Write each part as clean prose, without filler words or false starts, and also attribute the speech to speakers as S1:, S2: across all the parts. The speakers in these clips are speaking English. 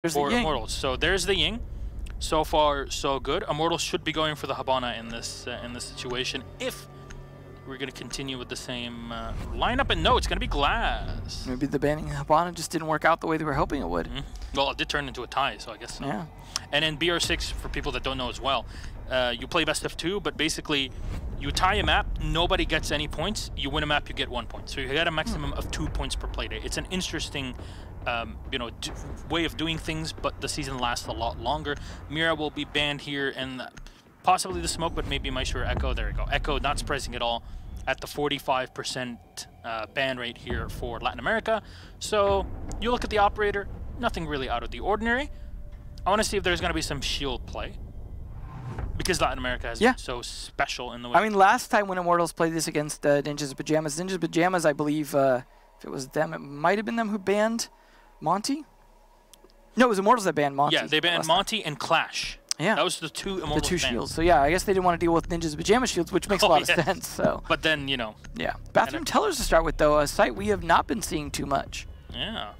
S1: for Immortals. So there's the Ying. So far, so good. Immortals should be going for the Habana in this situation if we're going to continue with the same lineup. And no, it's going to be Glass.
S2: Maybe the banning Habana just didn't work out the way they were hoping it would.
S1: Well, it did turn into a tie, so I guess so.
S2: Yeah.
S1: And in BR6, for people that don't know as well, you play best of 2, but basically you tie a map, nobody gets any points. You win a map, you get 1 point. So you get a maximum of 2 points per play day. It's an interesting way of doing things, but the season lasts a lot longer. Mira will be banned here, and possibly the Smoke, but maybe Maestro Echo. There we go. Echo, not surprising at all, at the 45% ban rate here for Latin America. So you look at the operator, nothing really out of the ordinary. I want to see if there's going to be some shield play, because Latin America has been so special in the way.
S2: I mean, last time when Immortals played this against Ninjas Pajamas, I believe, if it was them, it might have been them who banned Monty? No, it was Immortals that banned Monty.
S1: Yeah, they banned Monty and Clash.
S2: Yeah.
S1: That was the two Immortals
S2: The two
S1: bans.
S2: shields. So yeah, I guess they didn't want to deal with Ninjas Pajamas shields, which makes a lot of sense. So.
S1: But then, you know.
S2: Yeah. Bathroom Tellers to start with, though, a site we have not been seeing too much.
S1: Yeah.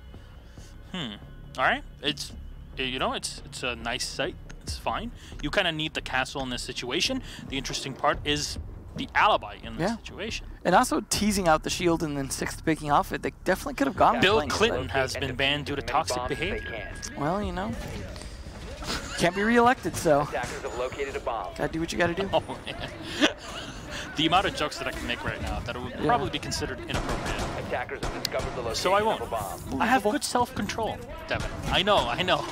S1: All right. It's, you know, it's a nice site. It's fine. You kind of need the castle in this situation. The interesting part is the alibi in this situation.
S2: And also teasing out the shield and then 6th picking off it. They definitely could have gone.
S1: Bill Clinton has been banned due to toxic behavior.
S2: Well, you know, can't be reelected, so gotta do what you gotta do.
S1: Oh, man. The amount of jokes that I can make right now that it would probably be considered inappropriate. So I won't. I have good self-control, Devin. I know.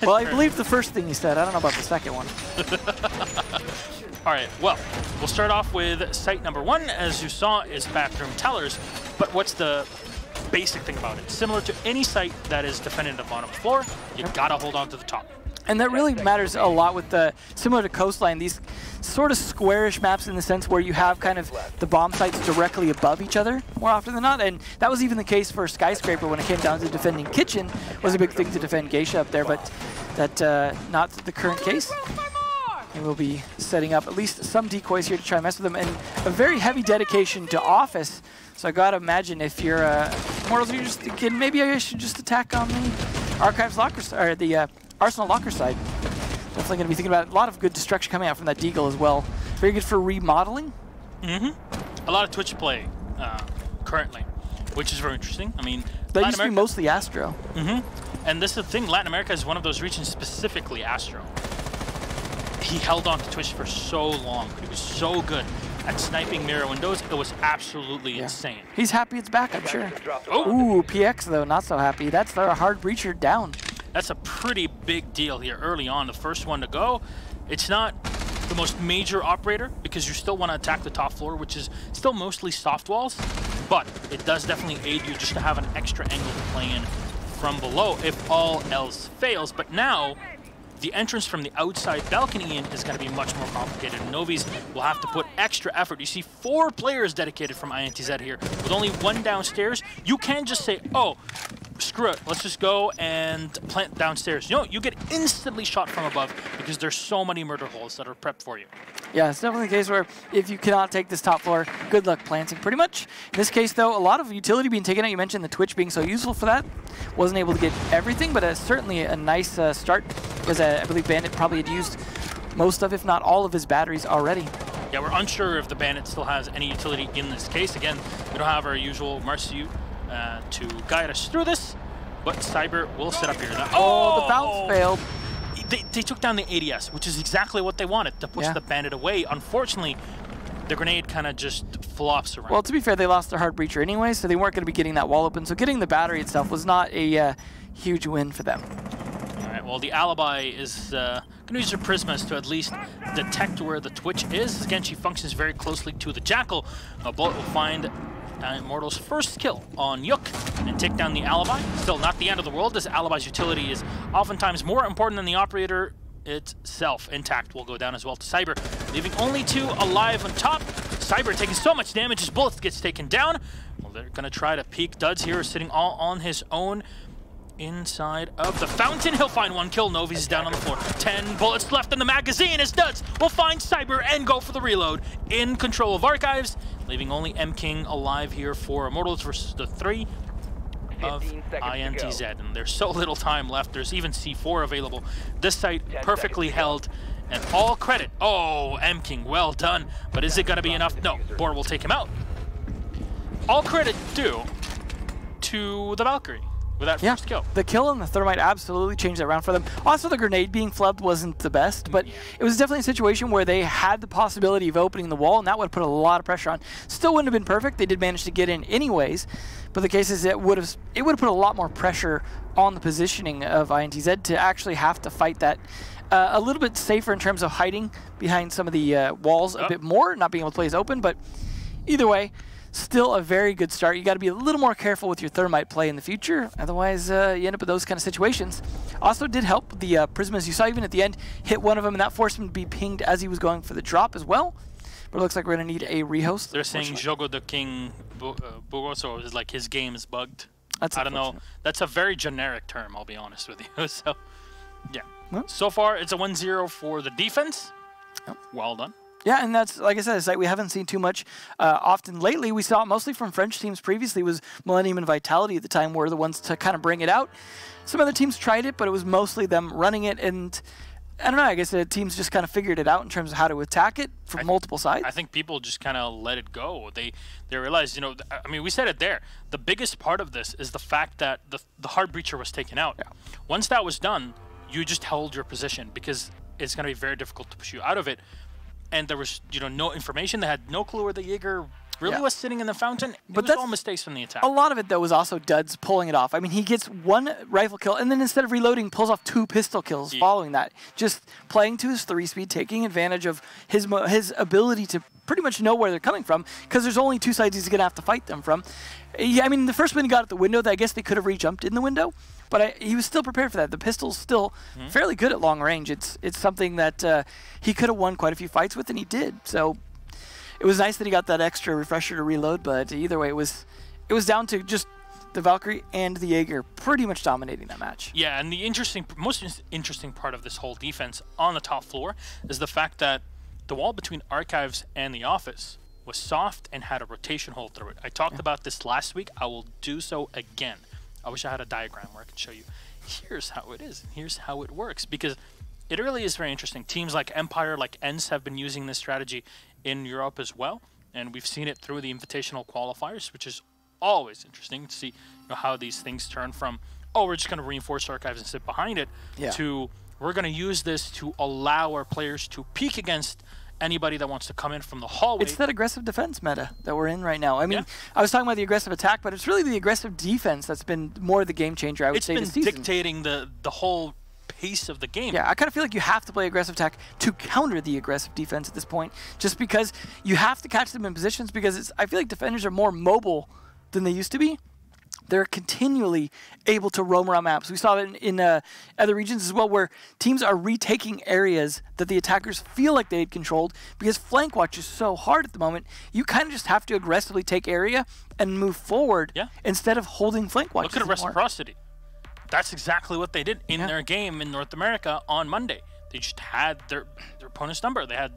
S2: Well, I believe the first thing you said. I don't know about the second one.
S1: All right, well, we'll start off with site number 1. As you saw, is Bathroom Tellers. But what's the basic thing about it? Similar to any site that is defended at the bottom floor, you gotta hold on to the top.
S2: And that really matters a lot with the, similar to Coastline, these sort of squarish maps in the sense where you have kind of the bomb sites directly above each other more often than not. And that was even the case for Skyscraper when it came down to defending Kitchen. Was a big thing to defend Geisha up there, but that not the current case. And we'll be setting up at least some decoys here to try and mess with them, and a very heavy dedication to Office. So I gotta imagine if you're Immortals, you're just thinking maybe I should just attack on the Archives locker or the Arsenal locker side. Definitely gonna be thinking about a lot of good destruction coming out from that Deagle as well. Very good for remodeling.
S1: A lot of Twitch play currently, which is very interesting. I mean,
S2: that used to be mostly Astro.
S1: And this is the thing, Latin America is one of those regions, specifically Astro. He held on to Twitch for so long, but he was so good at sniping mirror windows. It was absolutely insane.
S2: He's happy it's back, I'm sure. Ooh, PX though, not so happy. That's their hard breacher down.
S1: That's a pretty big deal here early on. The first one to go. It's not the most major operator because you still want to attack the top floor, which is still mostly soft walls, but it does definitely aid you just to have an extra angle to play in from below if all else fails. But now, the entrance from the outside balcony in is going to be much more complicated. Novi's will have to put extra effort. You see 4 players dedicated from INTZ here with only 1 downstairs. You can't just say, oh, screw it, let's just go and plant downstairs. No, you get instantly shot from above because there's so many murder holes that are prepped for you.
S2: Yeah, it's definitely the case where if you cannot take this top floor, good luck planting, pretty much. In this case, though, a lot of utility being taken out. You mentioned the Twitch being so useful for that. Wasn't able to get everything, but certainly a nice start, because I believe Bandit probably had used most of, if not all of his batteries already.
S1: Yeah, we're unsure if the Bandit still has any utility in this case. Again, we don't have our usual Marsu to guide us through this, but Cyber will set up here. Now,
S2: oh, the bounce failed.
S1: They took down the ADS, which is exactly what they wanted, to push the Bandit away. Unfortunately, the grenade kind of just flops around.
S2: Well, to be fair, they lost their hard breacher anyway, so they weren't going to be getting that wall open. So getting the battery itself was not a huge win for them.
S1: All right, well, the Alibi is going to use her Prismas to at least detect where the Twitch is. Again, she functions very closely to the Jackal. A bullet will find Immortals' first kill on Yuk and take down the Alibi. Still not the end of the world. This Alibi's utility is oftentimes more important than the operator itself. Intact will go down as well to Cyber, leaving only 2 alive on top. Cyber taking so much damage, his bullet gets taken down. Well, they're going to try to peek. Duds here sitting all on his own inside of the fountain. He'll find 1 kill. Novi's down on the floor. 10 bullets left in the magazine as Duds will find Cyber and go for the reload. In control of Archives, leaving only M King alive here for Immortals versus the 3. of INTZ, and there's so little time left. There's even C4 available. This site perfectly held, and all credit. Oh, M-King, well done. But is it going to be enough? No, Bor will take him out. All credit due to the Valkyrie with that first kill.
S2: The kill on the Thermite absolutely changed that round for them. Also, the grenade being flubbed wasn't the best, but it was definitely a situation where they had the possibility of opening the wall, and that would have put a lot of pressure on. Still wouldn't have been perfect. They did manage to get in anyways, but the case is it would have put a lot more pressure on the positioning of INTZ to actually have to fight that a little bit safer in terms of hiding behind some of the walls a bit more, not being able to play as open, but either way, still a very good start. You got to be a little more careful with your Thermite play in the future, otherwise you end up with those kind of situations. Also did help the Prism, as you saw even at the end, hit one of them, and that forced him to be pinged as he was going for the drop as well. But it looks like we're going to need a rehost.
S1: They're saying Jogo the King Bugoso is like his game is bugged. I don't know. That's a very generic term, I'll be honest with you. So, yeah. Well, so far, it's a 1-0 for the defense. Well done.
S2: Yeah, and that's, like I said, a site we haven't seen too much often lately. We saw it mostly from French teams previously. Was Millennium and Vitality at the time were the ones to kind of bring it out. Some other teams tried it, but it was mostly them running it, and I don't know, I guess the teams just kind of figured it out in terms of how to attack it from multiple sides. I
S1: think people just kind of let it go. They realized, you know, I mean, we said it there. The biggest part of this is the fact that the hard breacher was taken out. Yeah. Once that was done, you just held your position because it's going to be very difficult to push you out of it. And there was, you know, no information. They had no clue where the Jaeger really was sitting in the fountain. But that's all mistakes from the attack.
S2: A lot of it, though, was also Duds pulling it off. I mean, he gets one rifle kill, and then instead of reloading, pulls off 2 pistol kills following that. Just playing to his 3-speed, taking advantage of his ability to pretty much know where they're coming from, because there's only 2 sides he's going to have to fight them from. Yeah, I mean, the first one he got at the window, I guess they could have re-jumped in the window, but he was still prepared for that. The pistol's still fairly good at long range. It's something that he could have won quite a few fights with, and he did. So it was nice that he got that extra refresher to reload, but either way, it was down to just the Valkyrie and the Jaeger pretty much dominating that match.
S1: Yeah, and the most interesting part of this whole defense on the top floor is the fact that the wall between Archives and the office was soft and had a rotation hole through it. I talked about this last week. I will do so again. I wish I had a diagram where I could show you. Here's how it is. Here's how it works. Because it really is very interesting. Teams like Empire, like ENTZ have been using this strategy in Europe as well. And we've seen it through the invitational qualifiers, which is always interesting to see, you know, how these things turn from, oh, we're just going to reinforce Archives and sit behind it, to we're going to use this to allow our players to peek against anybody that wants to come in from the hallway.
S2: It's that aggressive defense meta that we're in right now. I mean, I was talking about the aggressive attack, but it's really the aggressive defense that's been more the game changer, I would say, this season.
S1: It's been dictating the whole pace of the game.
S2: Yeah, I kind of feel like you have to play aggressive attack to counter the aggressive defense at this point, just because you have to catch them in positions, because I feel like defenders are more mobile than they used to be. They're continually able to roam around maps. We saw it in other regions as well, where teams are retaking areas that the attackers feel like they had controlled, because flank watch is so hard at the moment. You kind of just have to aggressively take area and move forward instead of holding flank watch.
S1: Look at Reciprocity. That's exactly what they did in their game in North America on Monday. They just had their opponent's number. They had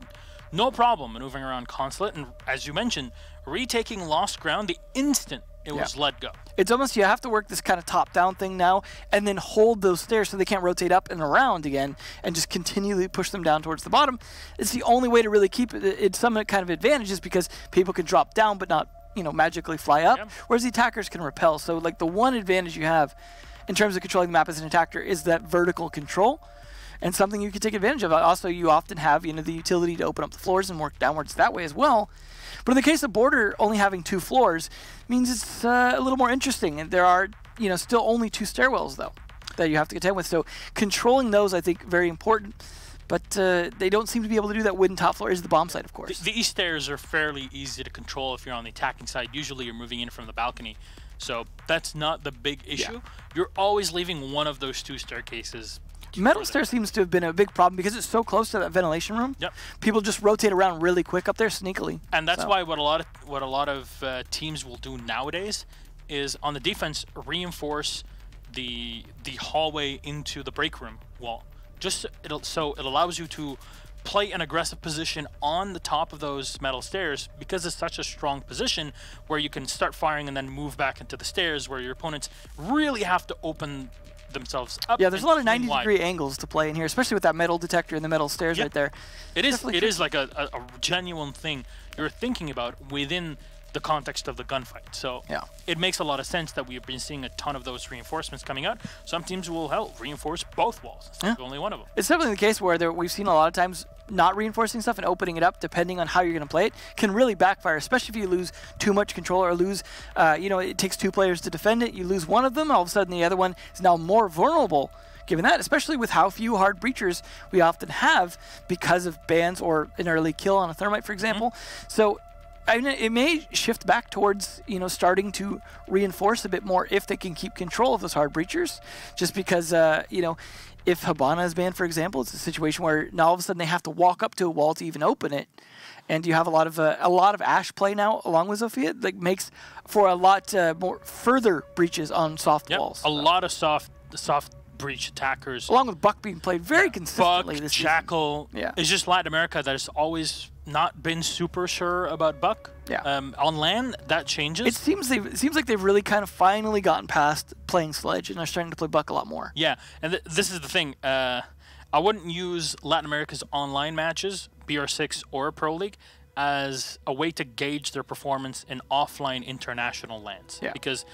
S1: no problem maneuvering around Consulate, and as you mentioned, retaking lost ground the instant it was let go.
S2: It's almost, you have to work this kind of top-down thing now, and then hold those stairs so they can't rotate up and around again, and just continually push them down towards the bottom. It's the only way to really keep it some kind of advantages, because people can drop down but not, you know, magically fly up, whereas the attackers can repel. So, like, the one advantage you have in terms of controlling the map as an attacker is that vertical control, and something you can take advantage of. Also, you often have, you know, the utility to open up the floors and work downwards that way as well. But in the case of Border only having 2 floors, means it's a little more interesting. And there are, you know, still only 2 stairwells, though, that you have to contend with. So controlling those, I think, very important. But they don't seem to be able to do that wooden top floor. Is the bomb site, of course.
S1: The east stairs are fairly easy to control if you're on the attacking side. Usually you're moving in from the balcony. So that's not the big issue. You're always leaving one of those 2 staircases.
S2: Metal stair seems to have been a big problem because it's so close to that ventilation room. People just rotate around really quick up there sneakily.
S1: And that's why what a lot of teams will do nowadays is on the defense reinforce the hallway into the break room wall. So it allows you to play an aggressive position on the top of those metal stairs, because it's such a strong position where you can start firing and then move back into the stairs, where your opponents really have to open themselves up.
S2: Yeah, there's a lot of 90-degree angles to play in here, especially with that metal detector in the metal stairs right there.
S1: It is like a genuine thing you're thinking about within the context of the gunfight. So it makes a lot of sense that we've been seeing a ton of those reinforcements coming out. Some teams will help reinforce both walls instead of only one of them.
S2: It's definitely the case where we've seen a lot of times not reinforcing stuff and opening it up, depending on how you're going to play it, can really backfire, especially if you lose too much control or lose, you know, it takes 2 players to defend it. You lose one of them, all of a sudden the other one is now more vulnerable. Given that, especially with how few hard breachers we often have because of bans or an early kill on a thermite, for example. So I mean, it may shift back towards, you know, starting to reinforce a bit more if they can keep control of those hard breachers, just because, you know, if Habana is banned, for example, it's a situation where now all of a sudden they have to walk up to a wall to even open it, and you have a lot of Ash play now along with Zofia, like makes for a lot more further breaches on soft walls.
S1: A lot of soft breach attackers,
S2: along with Buck being played very consistently.
S1: Buck, Jackal. It's just Latin America that has always not been super sure about Buck. On LAN, that changes.
S2: It seems like they've really kind of finally gotten past playing Sledge and are starting to play Buck a lot more.
S1: Yeah, and this is the thing. I wouldn't use Latin America's online matches, BR6 or Pro League, as a way to gauge their performance in offline international LANs. Because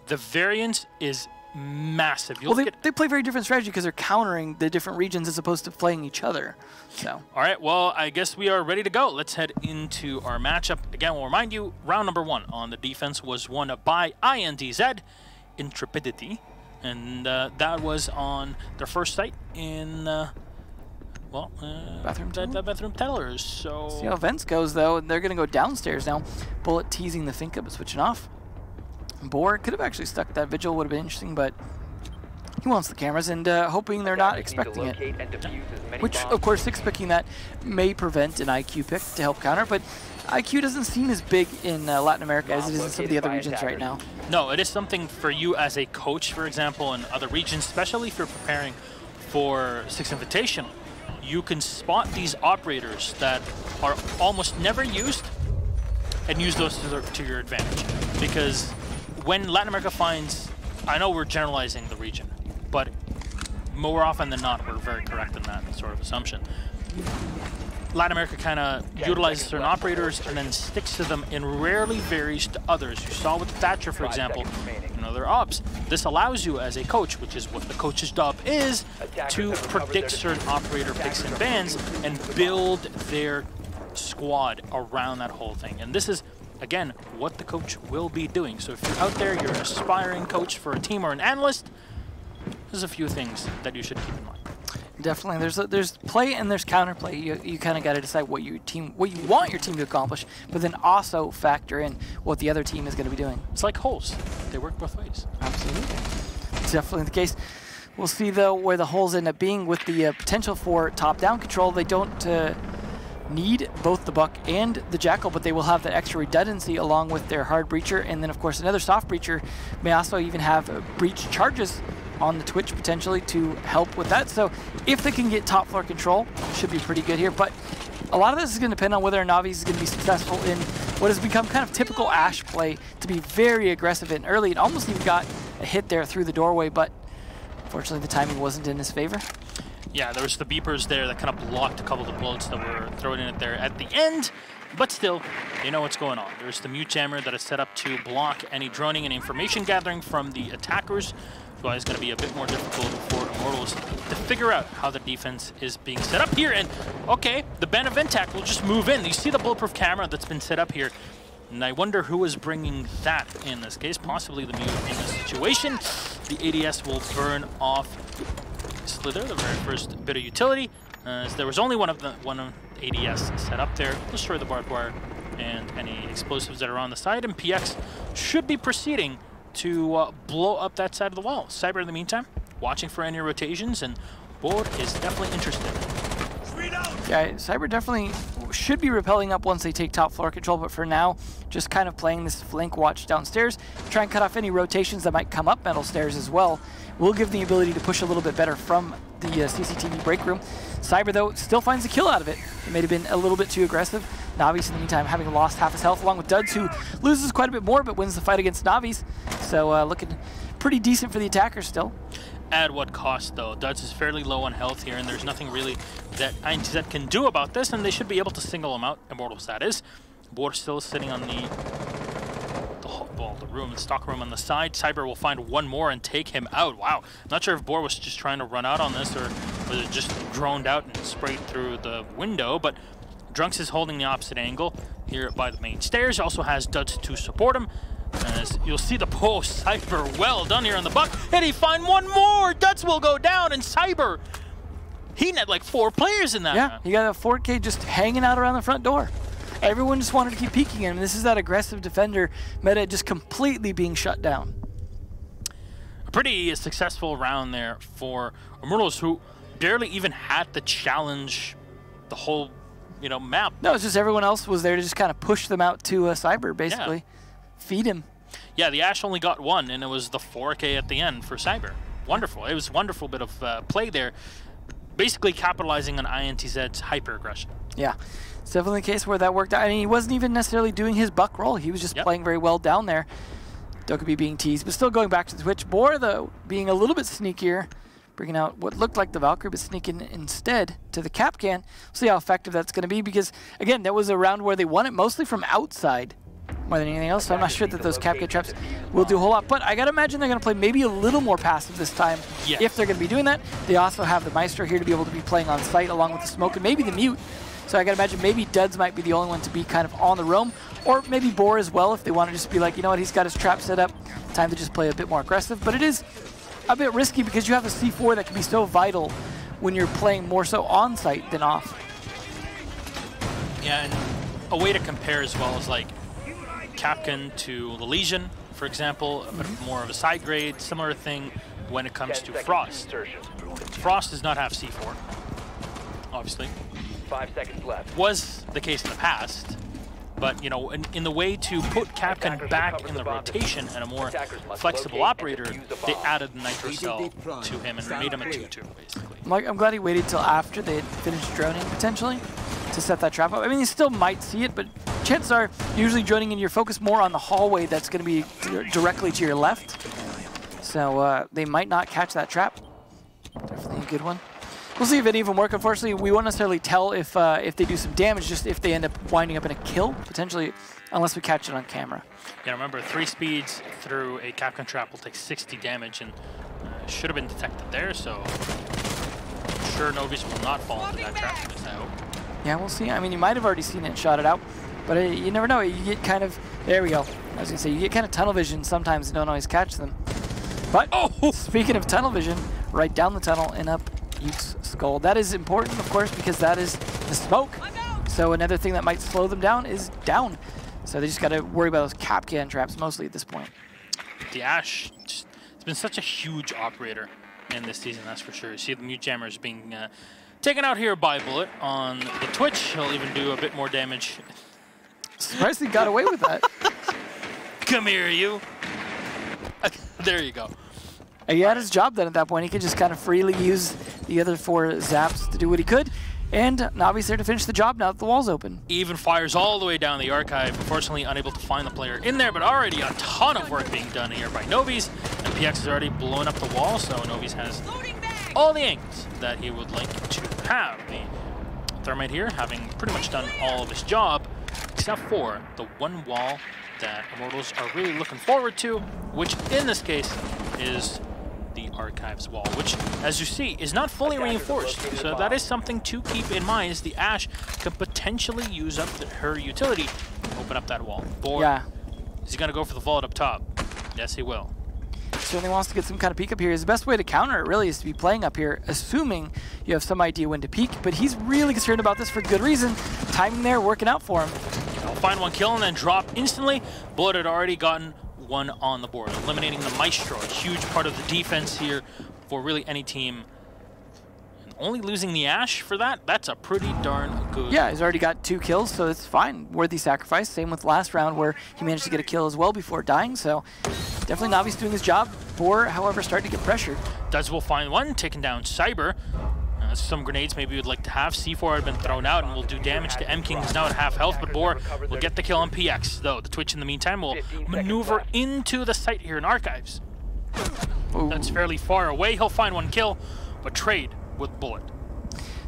S1: the variance is massive.
S2: They play very different strategy because they're countering the different regions as opposed to playing each other. So.
S1: All right, well, I guess we are ready to go. Let's head into our matchup. Again, we'll remind you, round number 1 on the defense was won by INTZ, Intrepidity, and that was on their first site in,
S2: Bathroom
S1: Tellers. So
S2: see how Vents goes, though. They're going to go downstairs now. Bullet teasing the think up, switching off. Boar could have actually stuck that Vigil, would have been interesting, but he wants the cameras and hoping they're not expecting it. Which, of course, 6-picking that may prevent an IQ pick to help counter, but IQ doesn't seem as big in Latin America as it is in some of the other regions right now.
S1: No, it is something for you as a coach, for example, in other regions, especially if you're preparing for 6 Invitational. You can spot these operators that are almost never used and use those to your advantage. Because when Latin America finds, I know we're generalizing the region, but more often than not, we're very correct in that sort of assumption. Latin America kind of utilizes certain operators and then sticks to them and rarely varies to others. You saw with Thatcher, for example, in other ops. This allows you as a coach, which is what the coach's job is, to predict certain operator picks and bans and build their squad around that whole thing. And this is, again, what the coach will be doing. So if you're out there, you're an aspiring coach for a team or an analyst, there's a few things that you should keep in mind.
S2: Definitely, there's play and there's counterplay. You kind of got to decide what you want your team to accomplish, but then also factor in what the other team is going to be doing.
S1: It's like holes; they work both ways.
S2: Absolutely, it's definitely the case. We'll see though where the holes end up being with the potential for top-down control. They don't need both the Buck and the Jackal, but they will have that extra redundancy along with their hard breacher, and then of course another soft breacher may also even have breach charges on the Twitch potentially to help with that. So if they can get top floor control, should be pretty good here. But a lot of this is going to depend on whether Navi is going to be successful in what has become kind of typical Ash play, to be very aggressive and early. It almost even got a hit there through the doorway, but unfortunately the timing wasn't in his favor.
S1: Yeah, there was the beepers there that kind of blocked a couple of the bullets that were thrown in there at the end. But still, you know what's going on. There's the mute jammer that is set up to block any droning and information gathering from the attackers. So it's going to be a bit more difficult for Immortals to figure out how the defense is being set up here. And, okay, the ban of Ventac will just move in. You see the bulletproof camera that's been set up here. And I wonder who is bringing that in this case. Possibly the mute in this situation. The ADS will burn off Slither, the very first bit of utility. As there was only one of the ADS set up there. Destroy the barbed wire and any explosives that are on the side. And PX should be proceeding to blow up that side of the wall. Cyber, in the meantime, watching for any rotations, and Board is definitely interested.
S2: Yeah, Cyber definitely should be rappelling up once they take top floor control, but for now, just kind of playing this flank watch downstairs, try and cut off any rotations that might come up metal stairs as well. Will give the ability to push a little bit better from the CCTV break room. Cyber, though, still finds a kill out of it. It may have been a little bit too aggressive. Navi's, in the meantime, having lost half his health, along with Duds, who loses quite a bit more, but wins the fight against Navi's. So looking pretty decent for the attackers still.
S1: At what cost, though? Duds is fairly low on health here, and there's nothing really that INTZ can do about this, and they should be able to single him out. Immortals, that is. Bor still sitting on the stock room on the side. Cyber will find one more and take him out. Wow. Not sure if Bor was just trying to run out on this, or was it just droned out and sprayed through the window, but Drunks is holding the opposite angle here by the main stairs. Also has Duds to support him. As you'll see the post, Cyber well done here on the buck, and he find one more. Duds will go down, and Cyber, he net like 4 players in that.
S2: Yeah, he got a 4K just hanging out around the front door. Everyone just wanted to keep peeking him. This is that aggressive defender meta just completely being shut down.
S1: A pretty successful round there for Immortals, who barely even had to challenge the whole, map.
S2: No, it's just everyone else was there to just kind of push them out to Cyber, basically. Yeah. Feed him.
S1: Yeah, the Ash only got 1, and it was the 4K at the end for Cyber. Wonderful. It was a wonderful bit of play there, basically capitalizing on INTZ's hyper-aggression.
S2: Yeah, it's definitely the case where that worked out. I mean, he wasn't even necessarily doing his buck roll. He was just playing very well down there. Dokkaebi being teased, but still going back to the Twitch. Bor, though, being a little bit sneakier, bringing out what looked like the Valkyrie, but sneaking instead to the Kapkan. We'll see how effective that's going to be, because, again, that was a round where they won it mostly from outside more than anything else, so I'm not sure that those Kapkan traps will do a whole lot. But I gotta imagine they're gonna play maybe a little more passive this time, if they're gonna be doing that. They also have the Maestro here to be able to be playing on site along with the Smoke and maybe the Mute. So I gotta imagine maybe Duds might be the only one to be kind of on the roam, or maybe Bor as well if they want to just be like, you know what, he's got his trap set up, time to just play a bit more aggressive. But it is a bit risky because you have a C4 that can be so vital when you're playing more so on site than off.
S1: Yeah, and a way to compare as well is like Kapkan to the Legion, for example, but more of a side grade. Similar thing when it comes to Frost. Frost does not have C4, obviously.
S3: 5 seconds left.
S1: Was the case in the past, but in the way to put Kapkan back in the rotation and a more flexible operator, they added the Nitro Cell to him and made him a 2-2, basically.
S2: I'm glad he waited till after they had finished droning, potentially, to set that trap up. I mean, he still might see it, but chances are usually droning in your focus more on the hallway that's going to be directly to your left. So they might not catch that trap. Definitely a good one. We'll see if it even works. Unfortunately, we won't necessarily tell if they do some damage, just if they end up winding up in a kill, potentially, unless we catch it on camera.
S1: Yeah, remember, 3 speeds through a Kapkan trap will take 60 damage, and should have been detected there, so I'm sure Novice will not fall into that trap, I hope.
S2: Yeah, we'll see. I mean, you might have already seen it and shot it out, but you never know. You get kind of, there we go. I was going to say, you get kind of tunnel vision sometimes and don't always catch them. But speaking of tunnel vision, right down the tunnel and up Yuke's skull. That is important, of course, because that is the smoke. So another thing that might slow them down is down. So they just got to worry about those Kapkan traps mostly at this point.
S1: The Ash, it's been such a huge operator in this season, that's for sure. You see the Mute Jammers being taken out here by Bullet on the Twitch. He'll even do a bit more damage.
S2: Surprised he got away with that.
S1: Come here, you. There you go.
S2: He had his job done at that point. He could just kind of freely use the other 4 zaps to do what he could. And Navi's there to finish the job now that the wall's open.
S1: Even fires all the way down the archive. Unfortunately, unable to find the player in there, but already a ton of work being done here by Novice. And PX has already blown up the wall, so Novice has all the angles that he would like to have. The Thermite here having pretty much done all of his job, except for the one wall that Immortals are really looking forward to, which in this case is the Archives wall, which, as you see, is not fully reinforced. So that is something to keep in mind, is the Ash could potentially use up her utility and open up that wall. Bor, is he going to go for the vault up top? Yes, he will.
S2: Certainly wants to get some kind of peek up here. His best way to counter it really is to be playing up here, assuming you have some idea when to peek, but he's really concerned about this for good reason. Timing there working out for him.
S1: He'll find one kill and then drop instantly. Bullet had already gotten one on the board, eliminating the Maestro, a huge part of the defense here for really any team. And only losing the Ash for that, that's a pretty darn good.
S2: Yeah, he's already got 2 kills, so it's fine. Worthy sacrifice. Same with last round where he managed to get a kill as well before dying, so definitely Navi's doing his job. Boar, however, starting to get pressured.
S1: Duds will find one, taking down Cyber. Some grenades maybe you'd like to have. C4 had been thrown out and will do damage to M-King, who's now at half health, but Boar will get the kill on PX, though. The Twitch in the meantime will maneuver into the site here in Archives.
S2: Ooh.
S1: That's fairly far away. He'll find 1 kill, but trade with Bullet.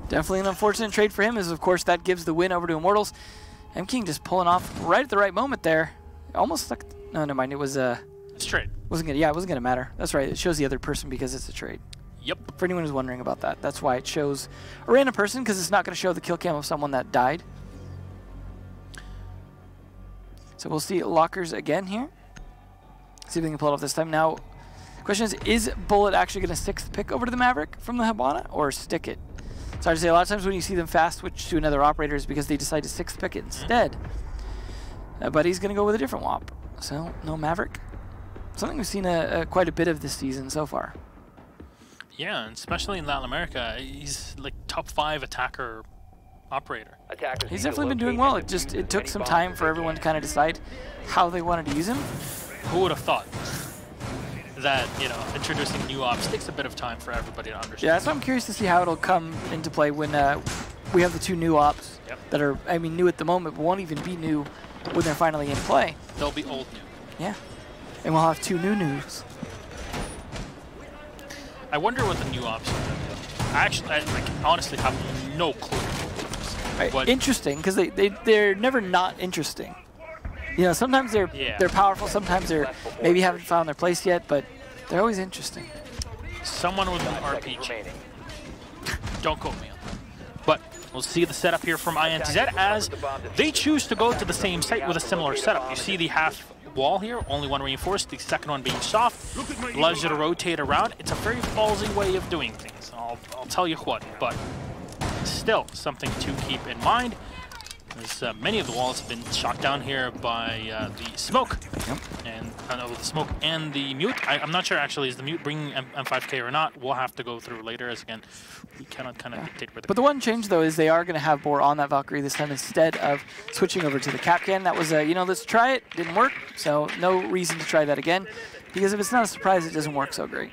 S2: Definitely an unfortunate trade for him, as of course that gives the win over to Immortals. M-King just pulling off right at the right moment there. Almost like, no, never mind, it was
S1: It's trade.
S2: it wasn't gonna matter. That's right, it shows the other person because it's a trade.
S1: Yep.
S2: For anyone who's wondering about that, that's why it shows a random person, because it's not going to show the kill cam of someone that died. So we'll see lockers again here. See if we can pull it off this time. Now, the question is Bullet actually going to 6th pick over to the Maverick from the Hibana, or stick it? Sorry to say, a lot of times when you see them fast switch to another operator is because they decide to 6th pick it instead. But he's going to go with a different WAP. So, no Maverick. Something we've seen quite a bit of this season so far.
S1: Yeah, and especially in Latin America, he's like top 5 attacker operator.
S2: He's definitely been doing well. It took some time for everyone to kind of decide how they wanted to use him.
S1: Who would have thought that, you know, introducing new ops takes a bit of time for everybody to understand?
S2: Yeah, so I'm curious to see how it'll come into play when we have the 2 new ops that are, I mean, new at the moment, but won't even be new when they're finally in play.
S1: They'll be old new.
S2: Yeah, and we'll have 2 new news.
S1: I wonder what the new ops are going to do. I honestly have no clue.
S2: Right. Interesting, because they're never not interesting. You know, sometimes they're powerful, sometimes they're maybe haven't found their place yet, but they're always interesting.
S1: Someone with an RPG. Don't quote me on that. But we'll see the setup here from INTZ as they choose to go to the same site with a similar setup. You see the half wall here, only one reinforced, the second one being soft, allows you to rotate around. It's a very ballsy way of doing things, I'll tell you what, but still something to keep in mind. As many of the walls have been shot down here by the smoke, and the smoke and the mute. I'm not sure actually is the mute bringing M5K or not. We'll have to go through later, as again we cannot kind of dictate where.
S2: But the one change though is they are going to have Boar on that Valkyrie this time instead of switching over to the Capcan. That was you know, let's try it, didn't work, so no reason to try that again, because if it's not a surprise, it doesn't work so great.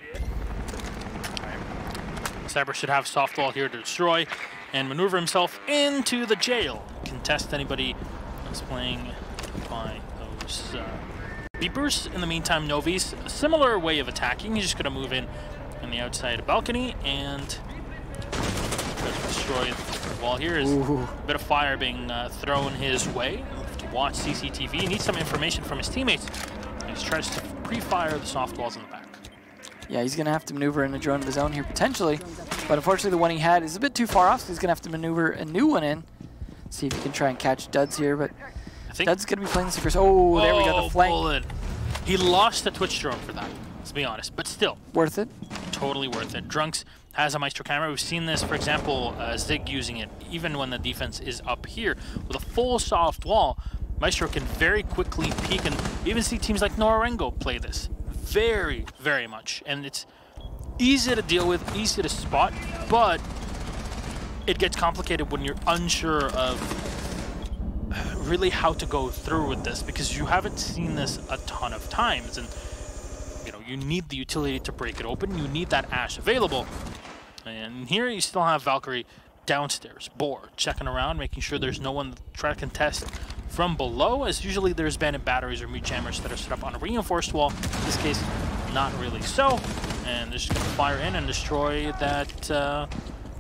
S1: Cyber should have soft wall here to destroy and maneuver himself into the jail. Contest anybody who's playing by those beepers. In the meantime, Novi's a similar way of attacking. He's just going to move in the outside balcony and destroy the wall here. Is a bit of fire being thrown his way. To watch CCTV. He needs some information from his teammates. He tries to pre-fire the soft walls in the back.
S2: Yeah, he's going to have to maneuver in a drone of his own here potentially, but unfortunately the one he had is a bit too far off, so he's going to have to maneuver a new one in. See if he can try and catch Duds here, but Duds going to be playing this first. Oh, there we go, the flank.
S1: Bullet. He lost the Twitch drone for that, let's be honest, but still.
S2: Worth it.
S1: Totally worth it. Drunks has a Maestro camera. We've seen this, for example, Zig using it, even when the defense is up here. With a full soft wall, Maestro can very quickly peek, and even see teams like Norengo play this. Very, very much. And it's easy to deal with, easy to spot, but it gets complicated when you're unsure of really how to go through with this, because you haven't seen this a ton of times, and you know, you need the utility to break it open, you need that Ash available. And here you still have Valkyrie downstairs, Boar checking around, making sure there's no one to try to contest from below, as usually there's bandit batteries or mute jammers that are set up on a reinforced wall. In this case, not really so. And they're just going to fire in and destroy that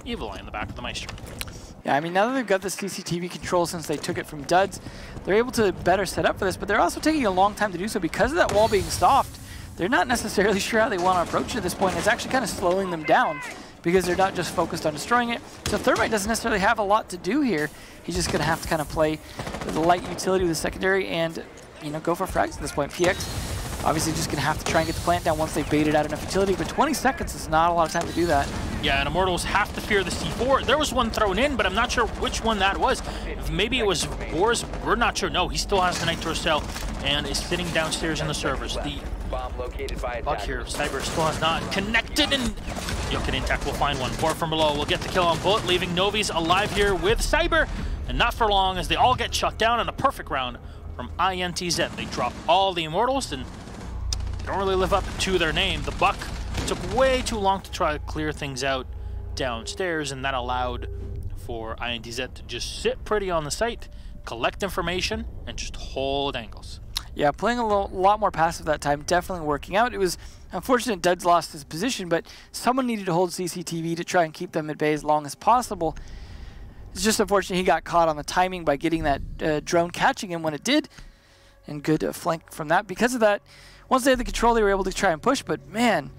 S1: evil eye in the back of the Maestro.
S2: Yeah, I mean, now that they've got the CCTV control since they took it from Duds, they're able to better set up for this, but they're also taking a long time to do so because of that wall being soft. They're not necessarily sure how they want to approach it at this point. It's actually kind of slowing them down because they're not just focused on destroying it. So Thermite doesn't necessarily have a lot to do here. He's just going to have to kind of play the light utility with the secondary and, you know, go for frags at this point. PX obviously just going to have to try and get the plant down once they've baited out enough utility, but 20 seconds is not a lot of time to do that.
S1: Yeah, and Immortals have to fear the C4. There was one thrown in, but I'm not sure which one that was. Maybe it was Boar's, we're not sure. No, he still has the Nitro Cell and is sitting downstairs in the servers. The
S3: bomb located by
S1: Buck here, Cyber still has not connected, and Yuk and INTZ will find one. Bor from below will get the kill on Bullet, leaving Novi's alive here with Cyber, and not for long as they all get shut down in a perfect round from INTZ. They drop all the Immortals, and they don't really live up to their name. The Buck took way too long to try to clear things out downstairs, and that allowed for INTZ to just sit pretty on the site, collect information, and just hold angles.
S2: Yeah, playing a lot more passive that time, definitely working out. It was unfortunate Duds lost his position, but someone needed to hold CCTV to try and keep them at bay as long as possible. It's just unfortunate he got caught on the timing by getting that drone catching him when it did, and good flank from that. Because of that, once they had the control, they were able to try and push, but man,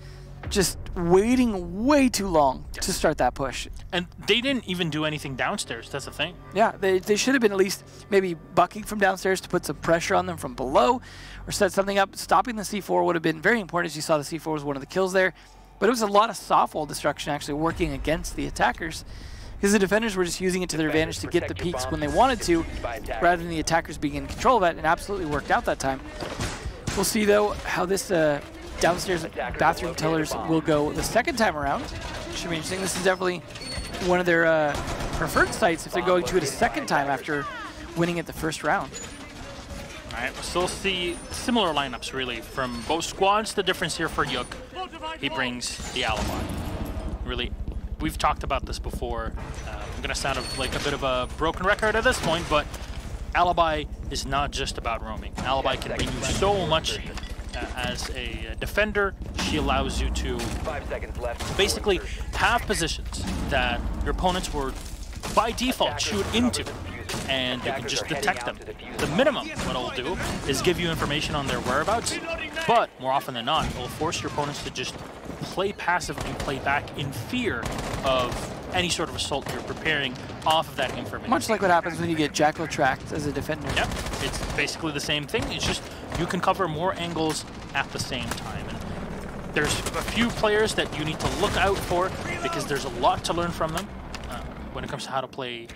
S2: just waiting way too long to start that push.
S1: And they didn't even do anything downstairs, that's the thing.
S2: Yeah, they should have been at least maybe bucking from downstairs to put some pressure on them from below, or set something up. Stopping the C4 would have been very important, as you saw the C4 was one of the kills there. But it was a lot of soft wall destruction actually working against the attackers, because the defenders were just using it to their advantage to get the peaks when they wanted to, rather than the attackers being in control of it, and absolutely worked out that time. We'll see though how this downstairs bathroom tellers will go the second time around. Should be interesting. This is definitely one of their preferred sites if they're going to it a second time after winning it the first round.
S1: All right, we'll still see similar lineups really from both squads. The difference here for Yuk, he brings the alibi. Really, we've talked about this before. I'm gonna sound like a bit of a broken record at this point, but alibi is not just about roaming. Alibi can bring you so much. As a defender, she allows you to basically have positions that your opponents were by default shoot into, and you can just detect them. The minimum what it'll do is give you information on their whereabouts, but more often than not, it will force your opponents to just play passive and play back in fear of any sort of assault you're preparing off of that information.
S2: Much like what happens when you get Jackal tracked as a defender.
S1: Yep, it's basically the same thing. It's just you can cover more angles at the same time. And there's a few players that you need to look out for because there's a lot to learn from them when it comes to how to play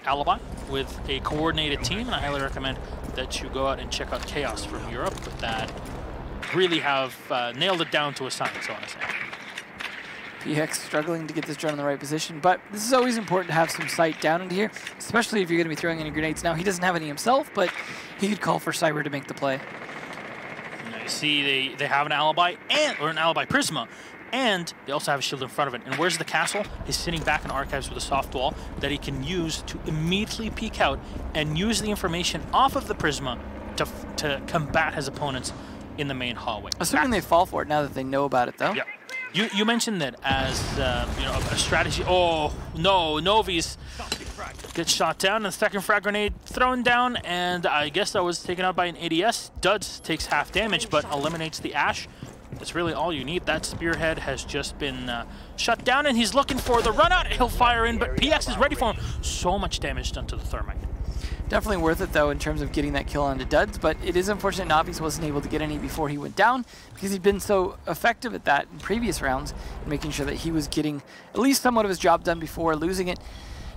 S1: Alibi with a coordinated team. And I highly recommend that you go out and check out Chaos from Europe that really have nailed it down to a science, honestly.
S2: PX struggling to get this drone in the right position, but this is always important to have some sight down into here, especially if you're going to be throwing any grenades. Now, he doesn't have any himself, but he could call for Cyber to make the play.
S1: Now you see they have an alibi, or an alibi Prisma, and they also have a shield in front of it. And where's the castle? He's sitting back in archives with a soft wall that he can use to immediately peek out and use the information off of the Prisma to combat his opponents in the main hallway.
S2: Assuming they fall for it now that they know about it, though.
S1: Yep. You mentioned that as you know, a strategy. Oh no, Novi's gets shot down, and the second frag grenade thrown down, and I guess that was taken out by an ADS. Duds takes half damage, but eliminates the Ash. That's really all you need. That spearhead has just been shut down, and he's looking for the run out. He'll fire in, but PX is ready for him. So much damage done to the Thermite.
S2: Definitely worth it, though, in terms of getting that kill onto Duds, but it is unfortunate Navis wasn't able to get any before he went down, because he'd been so effective at that in previous rounds, making sure that he was getting at least somewhat of his job done before losing it.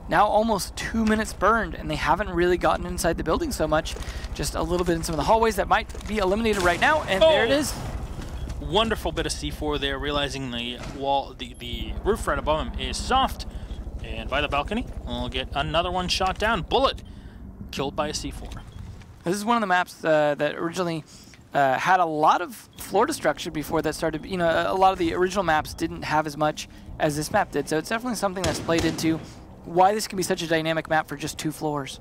S2: Now almost 2 minutes burned, and they haven't really gotten inside the building so much, just a little bit in some of the hallways that might be eliminated right now, and there it is.
S1: Wonderful bit of C4 there, realizing the wall, the roof right above him is soft, and by the balcony, we'll get another one shot down. Bullet killed by a C4.
S2: This is one of the maps that originally had a lot of floor destruction before that started. You know, a lot of the original maps didn't have as much as this map did, so it's definitely something that's played into why this can be such a dynamic map for just 2 floors.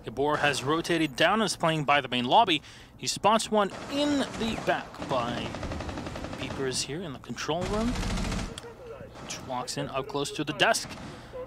S1: Gabor has rotated down and is playing by the main lobby. He spots one in the back by Beepers here in the control room, which walks in up close to the desk.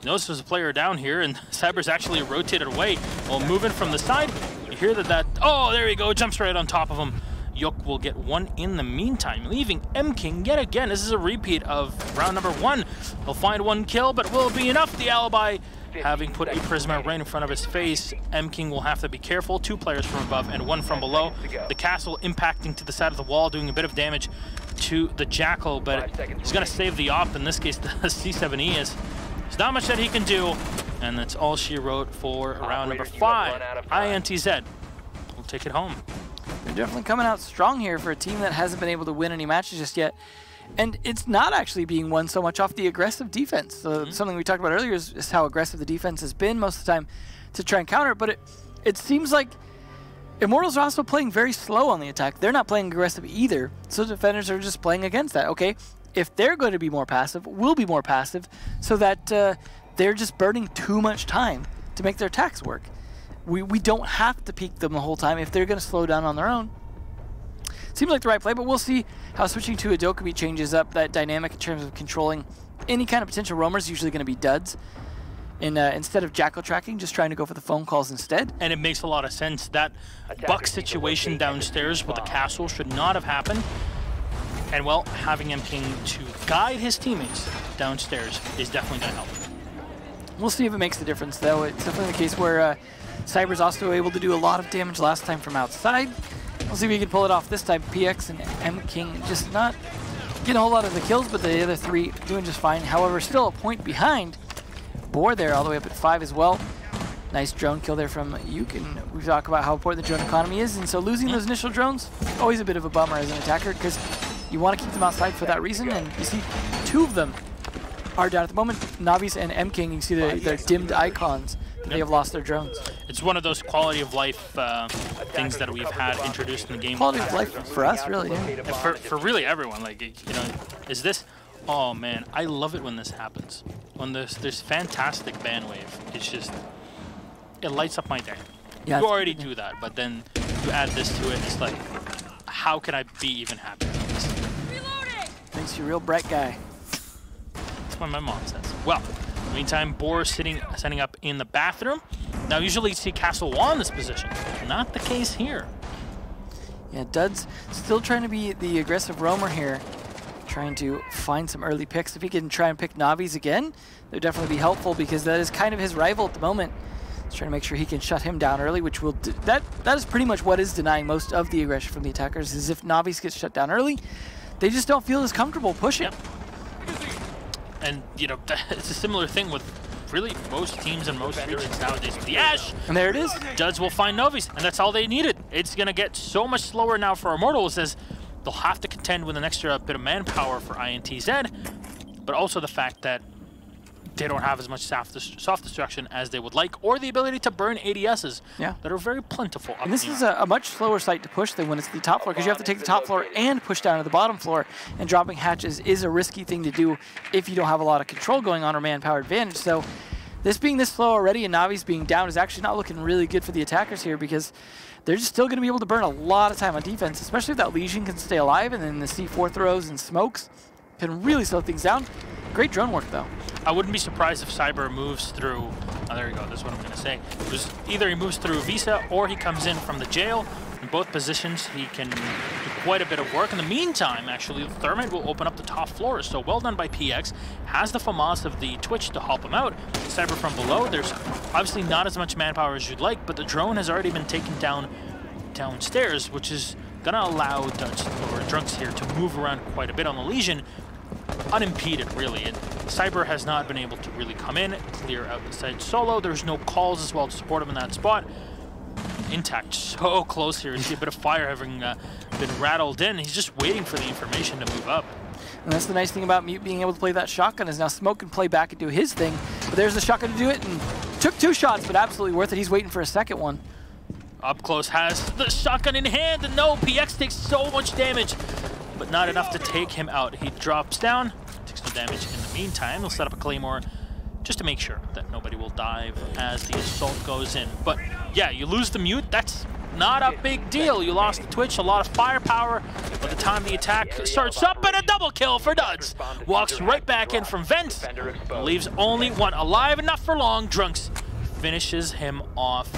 S1: Notice there's a player down here, and Cyber's actually rotated away while moving from the side. You hear that, oh, there you go, jumps right on top of him. Yuk will get one in the meantime, leaving M-King yet again. This is a repeat of round number 1. He'll find 1 kill, but will it be enough? The alibi having put a Prisma right in front of his face. M-King will have to be careful. 2 players from above and 1 from below. The castle impacting to the side of the wall, doing a bit of damage to the Jackal, but he's going to save the op. In this case, the C7E is. There's not much that he can do, and that's all she wrote for round number 5. INTZ will take it home.
S2: They're definitely coming out strong here for a team that hasn't been able to win any matches just yet. And it's not actually being won so much off the aggressive defense. So something we talked about earlier is how aggressive the defense has been most of the time to try and counter it. But it seems like Immortals are also playing very slow on the attack. They're not playing aggressive either. So defenders are just playing against that. Okay, if they're going to be more passive, we'll be more passive so that they're just burning too much time to make their attacks work. We don't have to peek them the whole time if they're going to slow down on their own. Seems like the right play, but we'll see how switching to a Dokkaebi changes up that dynamic in terms of controlling any kind of potential roamers. Usually going to be duds. Instead of Jackal tracking, just trying to go for the phone calls instead.
S1: And it makes a lot of sense. That Buck situation downstairs with the castle should not have happened. And well, having King to guide his teammates downstairs is definitely going to help.
S2: We'll see if it makes the difference, though. It's definitely the case where Cyber's also able to do a lot of damage last time from outside. We'll see if he can pull it off this time. PX and King just not getting a whole lot of the kills, but the other three doing just fine. However, still a point behind. Boar there all the way up at 5 as well. Nice drone kill there from Yuke, and we talk about how important the drone economy is, and so losing those initial drones, always a bit of a bummer as an attacker, because you want to keep them outside for that reason, and you see 2 of them are down at the moment. Navi's and M-King, you can see their dimmed icons that they have lost their drones.
S1: It's one of those quality of life things that we've had introduced in the game.
S2: Quality of life for us, really, yeah.
S1: And for really everyone, like, you know, is this, oh man, I love it when this happens. When there's fantastic bandwave, it's just, it lights up my day. Yeah, you already do that, but then you add this to it, it's like, how can I be even happier with this?
S2: Makes you a real bright guy.
S1: That's what my mom says. Well, in the meantime, Boar setting up in the bathroom. Now, usually you see Castle Wall in this position. Not the case here.
S2: Yeah, Dud's still trying to be the aggressive roamer here, trying to find some early picks. If he can try and pick Navi's again, that would definitely be helpful, because that is kind of his rival at the moment. He's trying to make sure he can shut him down early, which will that is pretty much what is denying most of the aggression from the attackers, is if Navi's gets shut down early, they just don't feel as comfortable pushing.
S1: Yep. And, you know, it's a similar thing with really most teams and most regions nowadays. The Ash!
S2: And there it is.
S1: Duds will find Novi's, and that's all they needed. It's going to get so much slower now for Immortals, as they'll have to contend with an extra bit of manpower for INTZ, but also the fact that they don't have as much soft destruction as they would like, or the ability to burn ADSs that are very plentiful.
S2: And this is a much slower site to push than when it's the top floor, because you have to take the top floor and push down to the bottom floor, and dropping hatches is a risky thing to do if you don't have a lot of control going on or manpower advantage. So this being this slow already and Navi's being down is actually not looking really good for the attackers here, because they're just still going to be able to burn a lot of time on defense, especially if that Legion can stay alive, and then the C4 throws and smokes can really slow things down. Great drone work, though.
S1: I wouldn't be surprised if Cyber moves through, oh, there you go, that's what I'm going to say. It was either he moves through Visa or he comes in from the jail. In both positions, he can do quite a bit of work. In the meantime, actually, the Thermite will open up the top floors. So well done by PX. Has the FAMAS of the Twitch to help him out. Cyber from below, there's obviously not as much manpower as you'd like, but the drone has already been taken downstairs, which is going to allow Drunks here to move around quite a bit on the Legion, unimpeded, really. And Cyber has not been able to really come in, clear outside solo. There's no calls as well to support him in that spot. Intact, so close here. You see a bit of fire having been rattled in. He's just waiting for the information to move up.
S2: And that's the nice thing about Mute being able to play that shotgun, is now Smoke can play back and do his thing. But there's the shotgun to do it, and took 2 shots, but absolutely worth it. He's waiting for a second one.
S1: Up close has the shotgun in hand, and no, PX takes so much damage, but not enough to take him out. He drops down, takes no damage in the meantime. He'll set up a Claymore just to make sure that nobody will dive as the assault goes in. But yeah, you lose the Mute, that's not a big deal. You lost the Twitch, a lot of firepower. By the time the attack starts up, and a double kill for Duds. Walks right back in from vent, leaves only one alive, and not for long. Drunks finishes him off.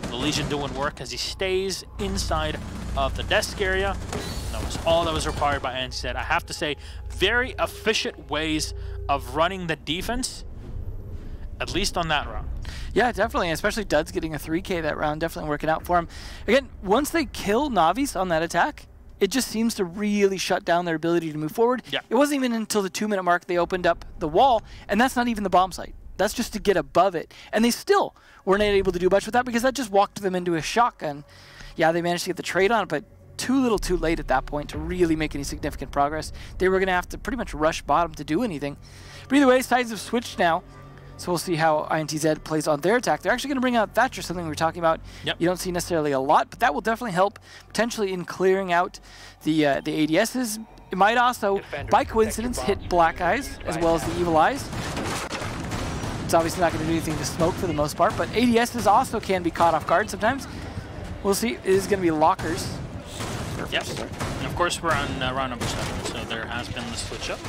S1: The Legion doing work as he stays inside of the desk area. That was all that was required by INTZ. I have to say, very efficient ways of running the defense, at least on that round.
S2: Yeah, definitely, especially Duds getting a 3K that round, definitely working out for him. Again, once they kill Navi's on that attack, it just seems to really shut down their ability to move forward. Yeah. It wasn't even until the 2-minute mark they opened up the wall, and that's not even the bomb site. That's just to get above it. And they still weren't able to do much with that, because that just walked them into a shotgun. Yeah, they managed to get the trade on it, but too little too late at that point to really make any significant progress. They were going to have to pretty much rush bottom to do anything. But either way, sides have switched now. So we'll see how INTZ plays on their attack. They're actually going to bring out Thatcher, something we were talking about.
S1: Yep.
S2: You don't see necessarily a lot, but that will definitely help potentially in clearing out the ADSs. It might also, by coincidence, hit Black Eyes as well as the Evil Eyes. It's obviously not going to do anything to smoke for the most part, but ADSs also can be caught off guard sometimes. We'll see. It is going to be lockers.
S1: Yes. And of course, we're on round number 7, so there has been the switch up.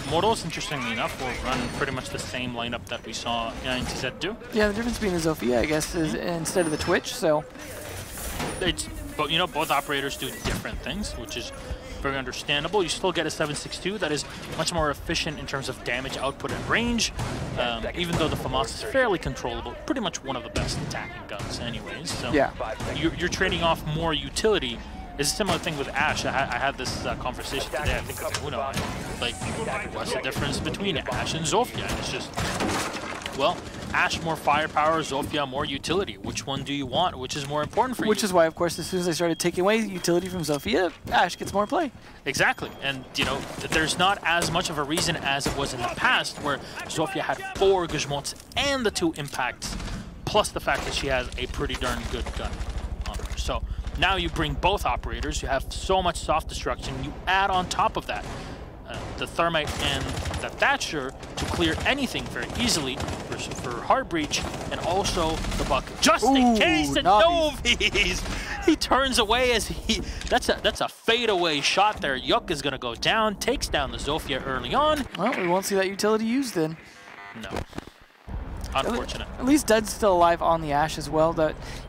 S1: Immortals, interestingly enough, will run pretty much the same lineup that we saw INTZ do. Yeah,
S2: the difference being the Zofia, I guess, is instead of the Twitch, so...
S1: But you know, both operators do different things, which is very understandable. You still get a 7.62 that is much more efficient in terms of damage output and range, even though the FAMAS is fairly controllable. Pretty much one of the best attacking guns anyways. So
S2: yeah.
S1: You're trading off more utility. It's a similar thing with Ash. I had this conversation today. I think it's Uno. Like, what's the difference between Ash and Zofia? It's just, well, Ash more firepower, Zofia more utility. Which one do you want? Which is more important for you?
S2: Which is why, of course, as soon as I started taking away utility from Zofia, Ash gets more play.
S1: Exactly. And, you know, there's not as much of a reason as it was in the past, where Zofia had 4 Guzmots and the 2 impacts, plus the fact that she has a pretty darn good gun on her. So now you bring both operators, you have so much soft destruction, you add on top of that the Thermite and the Thatcher to clear anything very easily for hard breach, and also the Buck. Just in case the Novies! He turns away as that's a fadeaway shot there. Yuk is gonna go down, takes down the Zofia early on.
S2: Well, we won't see that utility used then.
S1: No. Unfortunate.
S2: At least Dud's still alive on the Ash as well.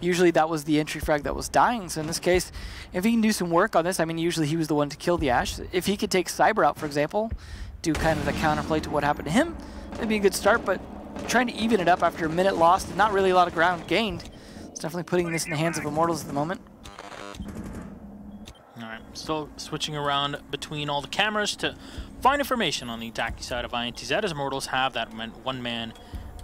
S2: Usually that was the entry frag that was dying. So in this case, if he can do some work on this, I mean, usually he was the one to kill the Ash. If he could take Cyber out, for example, do kind of the counterplay to what happened to him, that'd be a good start. But trying to even it up after a minute lost and not really a lot of ground gained, it's definitely putting this in the hands of Immortals at the moment.
S1: All right, still switching around between all the cameras to find information on the attacking side of INTZ, as Immortals have that one-man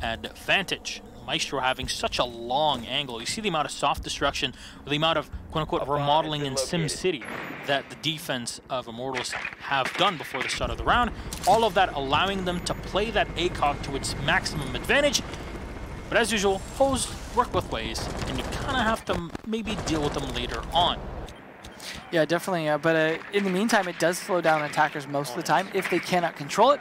S1: advantage. Maestro having such a long angle. You see the amount of soft destruction, or the amount of quote-unquote remodeling in SimCity that the defense of Immortals have done before the start of the round. All of that allowing them to play that ACOG to its maximum advantage. But as usual, foes work both ways, and you kind of have to maybe deal with them later on.
S2: Yeah, definitely. But in the meantime, it does slow down attackers most of the time if they cannot control it.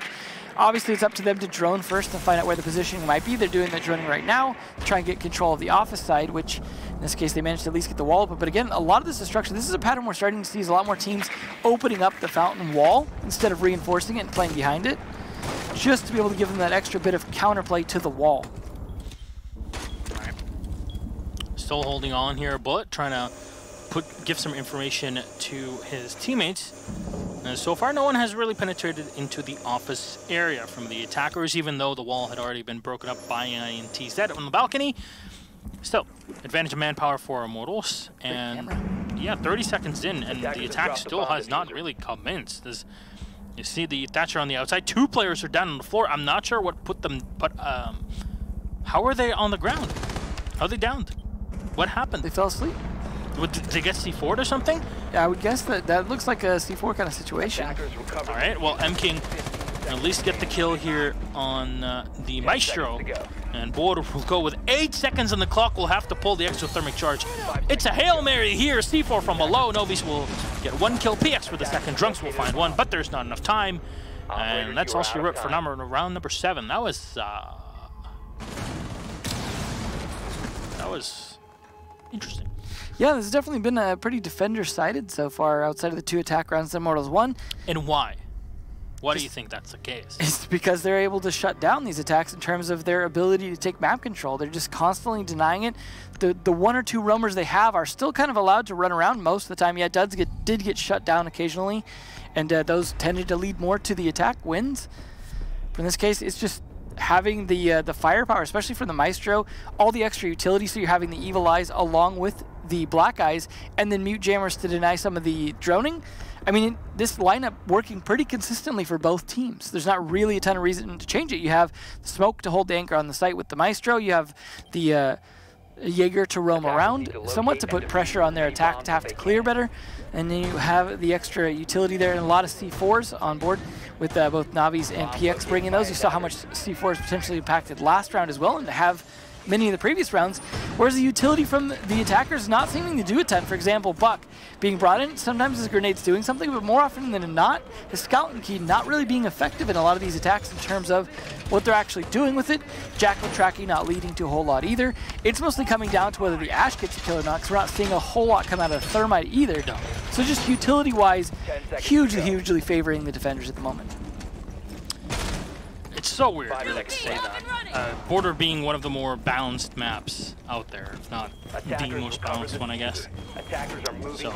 S2: Obviously, it's up to them to drone first and find out where the positioning might be. They're doing the droning right now to try and get control of the office side, which in this case, they managed to at least get the wall open. But again, a lot of this destruction, this is a pattern we're starting to see, is a lot more teams opening up the fountain wall instead of reinforcing it and playing behind it, just to be able to give them that extra bit of counterplay to the wall.
S1: All right. Still holding on here, Bullet, trying to give some information to his teammates. And so far, no one has really penetrated into the office area from the attackers, even though the wall had already been broken up by INTZ on the balcony. Still, advantage of manpower for Immortals. And yeah, 30 seconds in, and the attack still has not really commenced. You see the Thatcher on the outside. 2 players are down on the floor. I'm not sure what put them, but how are they on the ground? How are they downed? What happened?
S2: They fell asleep.
S1: Did they get C4'd or something?
S2: Yeah, I would guess that looks like a C4 kind of situation.
S1: All right, well, M-King at least get the kill here on the Maestro. And Board will go with 8 seconds on the clock. We'll have to pull the exothermic charge. It's a Hail Mary here. C4 from below. Novice will get 1 kill. PX for the second. Drunks will find 1, but there's not enough time. And that's all she wrote for round number 7. That was interesting.
S2: Yeah, this has definitely been a pretty defender-sided so far outside of the 2 attack rounds that Immortals won.
S1: And why? Why do you think that's the case?
S2: It's because they're able to shut down these attacks in terms of their ability to take map control. They're just constantly denying it. The 1 or 2 roamers they have are still kind of allowed to run around most of the time. Yeah, Duds did get shut down occasionally, and those tended to lead more to the attack wins. But in this case, it's just having the firepower, especially for the Maestro, all the extra utility, so you're having the Evil Eyes along with the Black Eyes, and then Mute Jammers to deny some of the droning. I mean, this lineup working pretty consistently for both teams. There's not really a ton of reason to change it. You have the smoke to hold the anchor on the site with the Maestro. You have the Jaeger to roam around, somewhat to put pressure on their attack to have to clear better. And then you have the extra utility there and a lot of C4s on board with both Navis and PX bringing those. You saw how much C4s potentially impacted last round as well, and to have many of the previous rounds, whereas the utility from the attackers not seeming to do a ton. For example, Buck being brought in, sometimes his grenade's doing something, but more often than not, his Scouting Key not really being effective in a lot of these attacks in terms of what they're actually doing with it. Jackal tracking not leading to a whole lot either. It's mostly coming down to whether the Ash gets a kill or not, because we're not seeing a whole lot come out of Thermite either. So just utility-wise, hugely favoring the defenders at the moment.
S1: It's so weird really to say that. Border being one of the more balanced maps out there, if not the most balanced one, I guess. So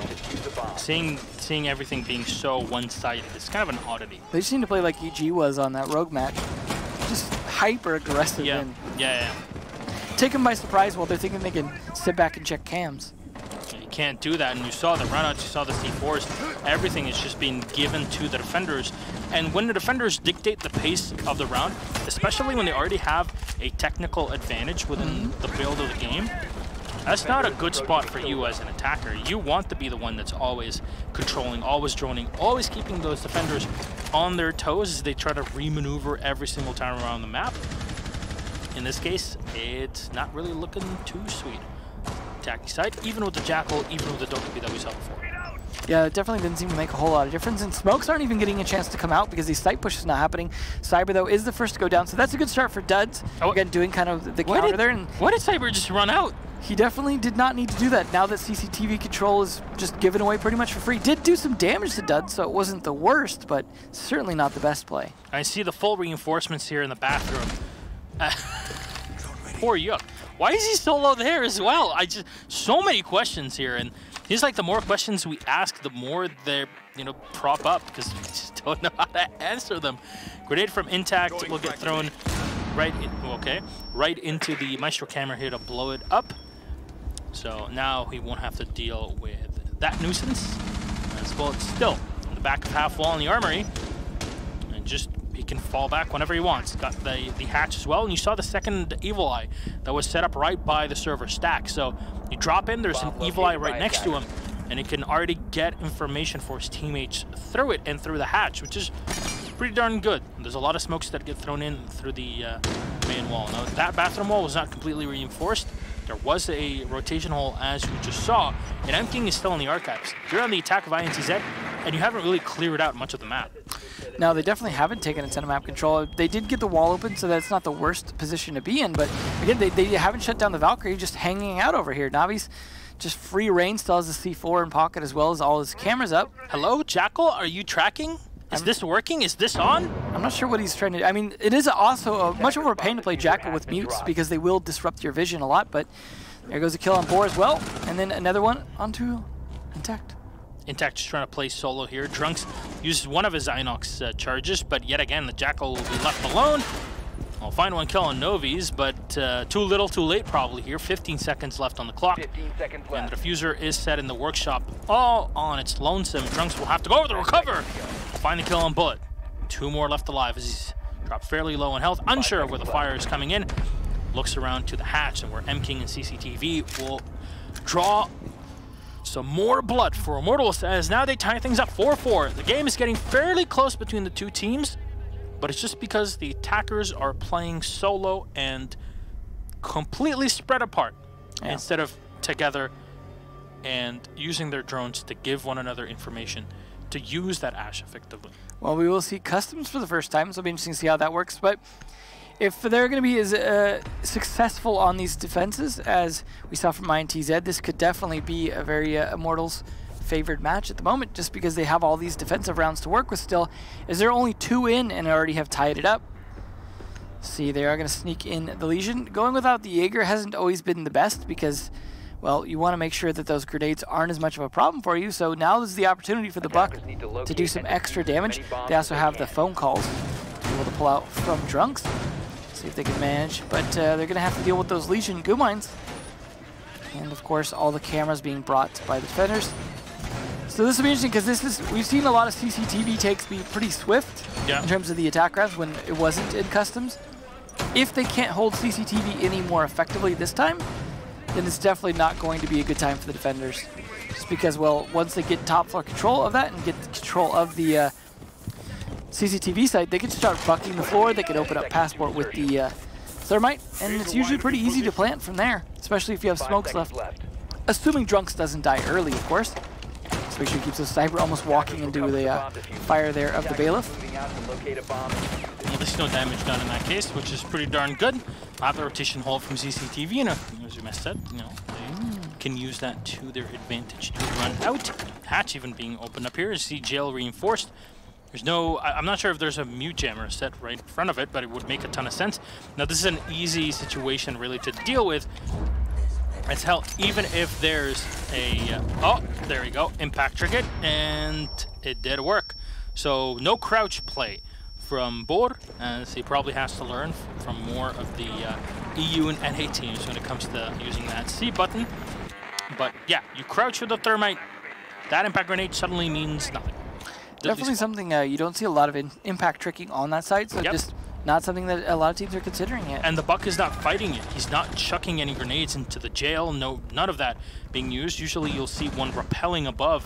S1: seeing everything being so one-sided is kind of an oddity.
S2: They just seem to play like EG was on that Rogue match. Just hyper-aggressive.
S1: Yeah.
S2: Take them by surprise while they're thinking they can sit back and check cams.
S1: You can't do that, and you saw the runouts, you saw the C4s, everything is just being given to the defenders. And when the defenders dictate the pace of the round, especially when they already have a technical advantage within the build of the game, that's not a good spot for you as an attacker. You want to be the one that's always controlling, always droning, always keeping those defenders on their toes as they try to remaneuver every single time around the map. In this case, it's not really looking too sweet. Attacking side, even with the Jackal, even with the Dokkaebi that we saw before.
S2: Yeah, it definitely didn't seem to make a whole lot of difference, and smokes aren't even getting a chance to come out because the site push is not happening. Cyber, though, is the first to go down, so that's a good start for Duds. Again, doing kind of the counter there. And
S1: why did Cyber just run out?
S2: He definitely did not need to do that. Now that CCTV control is just given away pretty much for free. Did do some damage to Duds, so it wasn't the worst, but certainly not the best play. I
S1: see the full reinforcements here in the bathroom. Poor Yook. Why is he so low there as well? So many questions here, and it's like the more questions we ask, the more they prop up because we just don't know how to answer them. Grenade from Intact will get thrown right into the Maestro camera here to blow it up. So now he won't have to deal with that nuisance. As well, it's still in the back of half wall in the armory, and just he can fall back whenever he wants. Got the hatch as well, and you saw the second Evil Eye that was set up right by the server stack. So you drop in, there's an Evil Eye right next to him, and he can already get information for his teammates through it and through the hatch, which is pretty darn good. There's a lot of smokes that get thrown in through the main wall. Now, that bathroom wall was not completely reinforced. There was a rotation hole, as you just saw, and M-King is still in the archives. You're on the attack of INTZ, and you haven't really cleared out much of the map.
S2: No, they definitely haven't taken a ton of map control. They did get the wall open, so that's not the worst position to be in, but again, they haven't shut down the Valkyrie, just hanging out over here. Navi's just free reign, still has the C4 in pocket as well as all his cameras up.
S1: Hello, Jackal, are you tracking? Is this working? Is this on?
S2: I'm not sure what he's trying to do. I mean, it is also much more of a pain to play Jackal with mutes because they will disrupt your vision a lot, but there goes a kill on Boar as well, and then another one onto Intact.
S1: Intact just trying to play solo here. Drunks uses one of his Inox charges, but yet again, the Jackal will be left alone. I'll find one kill on Novi's, but too little, too late probably here. 15 seconds left on the clock.
S3: 15 seconds left.
S1: And the diffuser is set in the workshop all on its lonesome. Drunks will have to go over the recover. Find the kill on Bullet. 2 more left alive as he's dropped fairly low in health. Unsure of where the fire is coming in. Looks around to the hatch and where M-King and CCTV will draw some more blood for Immortals as now they tie things up 4-4. The game is getting fairly close between the two teams, but it's just because the attackers are playing solo and completely spread apart instead of together and using their drones to give one another information to use that Ash effectively.
S2: Well, we will see customs for the first time, so it'll be interesting to see how that works, but if they're going to be as successful on these defenses as we saw from INTZ, this could definitely be a very Immortals favored match at the moment, just because they have all these defensive rounds to work with still. Is there only 2 in and already have tied it up? See, they are going to sneak in the Legion. Going without the Jaeger hasn't always been the best because, well, you want to make sure that those grenades aren't as much of a problem for you. So now is the opportunity for the Buck to do some extra damage. They also have the phone calls to be able to pull out from Drunks. See if they can manage, but they're going to have to deal with those Legion goo mines. And of course, all the cameras being brought by the defenders. So this will be interesting because we've seen a lot of CCTV takes be pretty swift in terms of the attack rounds when it wasn't in customs. If they can't hold CCTV any more effectively this time, then it's definitely not going to be a good time for the defenders. Just because, well, once they get top floor control of that and get control of the CCTV site, they can start bucking the floor. They can open up passport with the thermite, and it's usually pretty easy to plant from there, especially if you have smokes left. Assuming Drunks doesn't die early, of course. So make sure he keeps the sniper almost walking into the fire there of the Bailiff.
S1: Well, there's no damage done in that case, which is pretty darn good. I have the rotation hold from CCTV, and as you said, you know, they can use that to their advantage to run out. Hatch even being opened up here. You see jail reinforced. There's no, I'm not sure if there's a mute jammer set right in front of it, but it would make a ton of sense. Now, this is an easy situation really to deal with. As hell, even if there's a, oh, there we go, impact trinket, and it did work. So no crouch play from Bor, as he probably has to learn from more of the EU and NA teams when it comes to using that C button. But yeah, you crouch with the thermite, that impact grenade suddenly means nothing.
S2: Definitely something you don't see a lot of impact tricking on that side, so just not something that a lot of teams are considering yet.
S1: And the Buck is not fighting it. He's not chucking any grenades into the jail. No, none of that being used. Usually you'll see one rappelling above,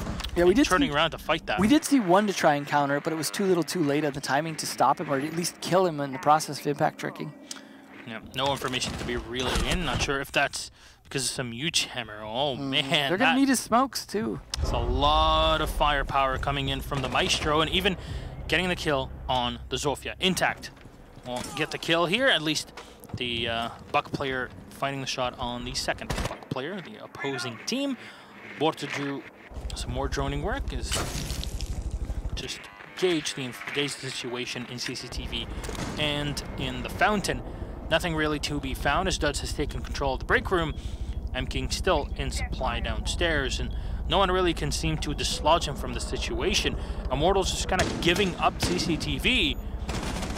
S1: turning around to fight that.
S2: We did see one to try and counter it, but it was too little too late at the timing to stop him or at least kill him in the process of impact tricking.
S1: Yeah, no information to be relayed in. Not sure if that's because of some huge hammer. Oh man.
S2: They're going to need his smokes too.
S1: It's a lot of firepower coming in from the Maestro, and even getting the kill on the Zofia intact. Won't get the kill here, at least the Buck player finding the shot on the second Buck player, the opposing team. Bor to do some more droning work is just gauge the situation in CCTV and in the fountain. Nothing really to be found as Duds has taken control of the break room. M-King still in supply downstairs, and no one really can seem to dislodge him from the situation. Immortals just kind of giving up CCTV,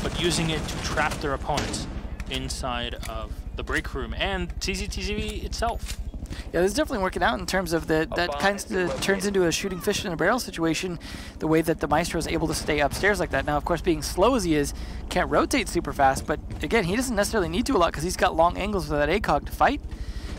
S1: but using it to trap their opponents inside of the break room and CCTV itself.
S2: Yeah, this is definitely working out in terms of that kind of turns into a shooting fish in a barrel situation, the way that the Maestro is able to stay upstairs like that. Now, of course, being slow as he is, can't rotate super fast, but again, he doesn't necessarily need to a lot because he's got long angles for that ACOG to fight.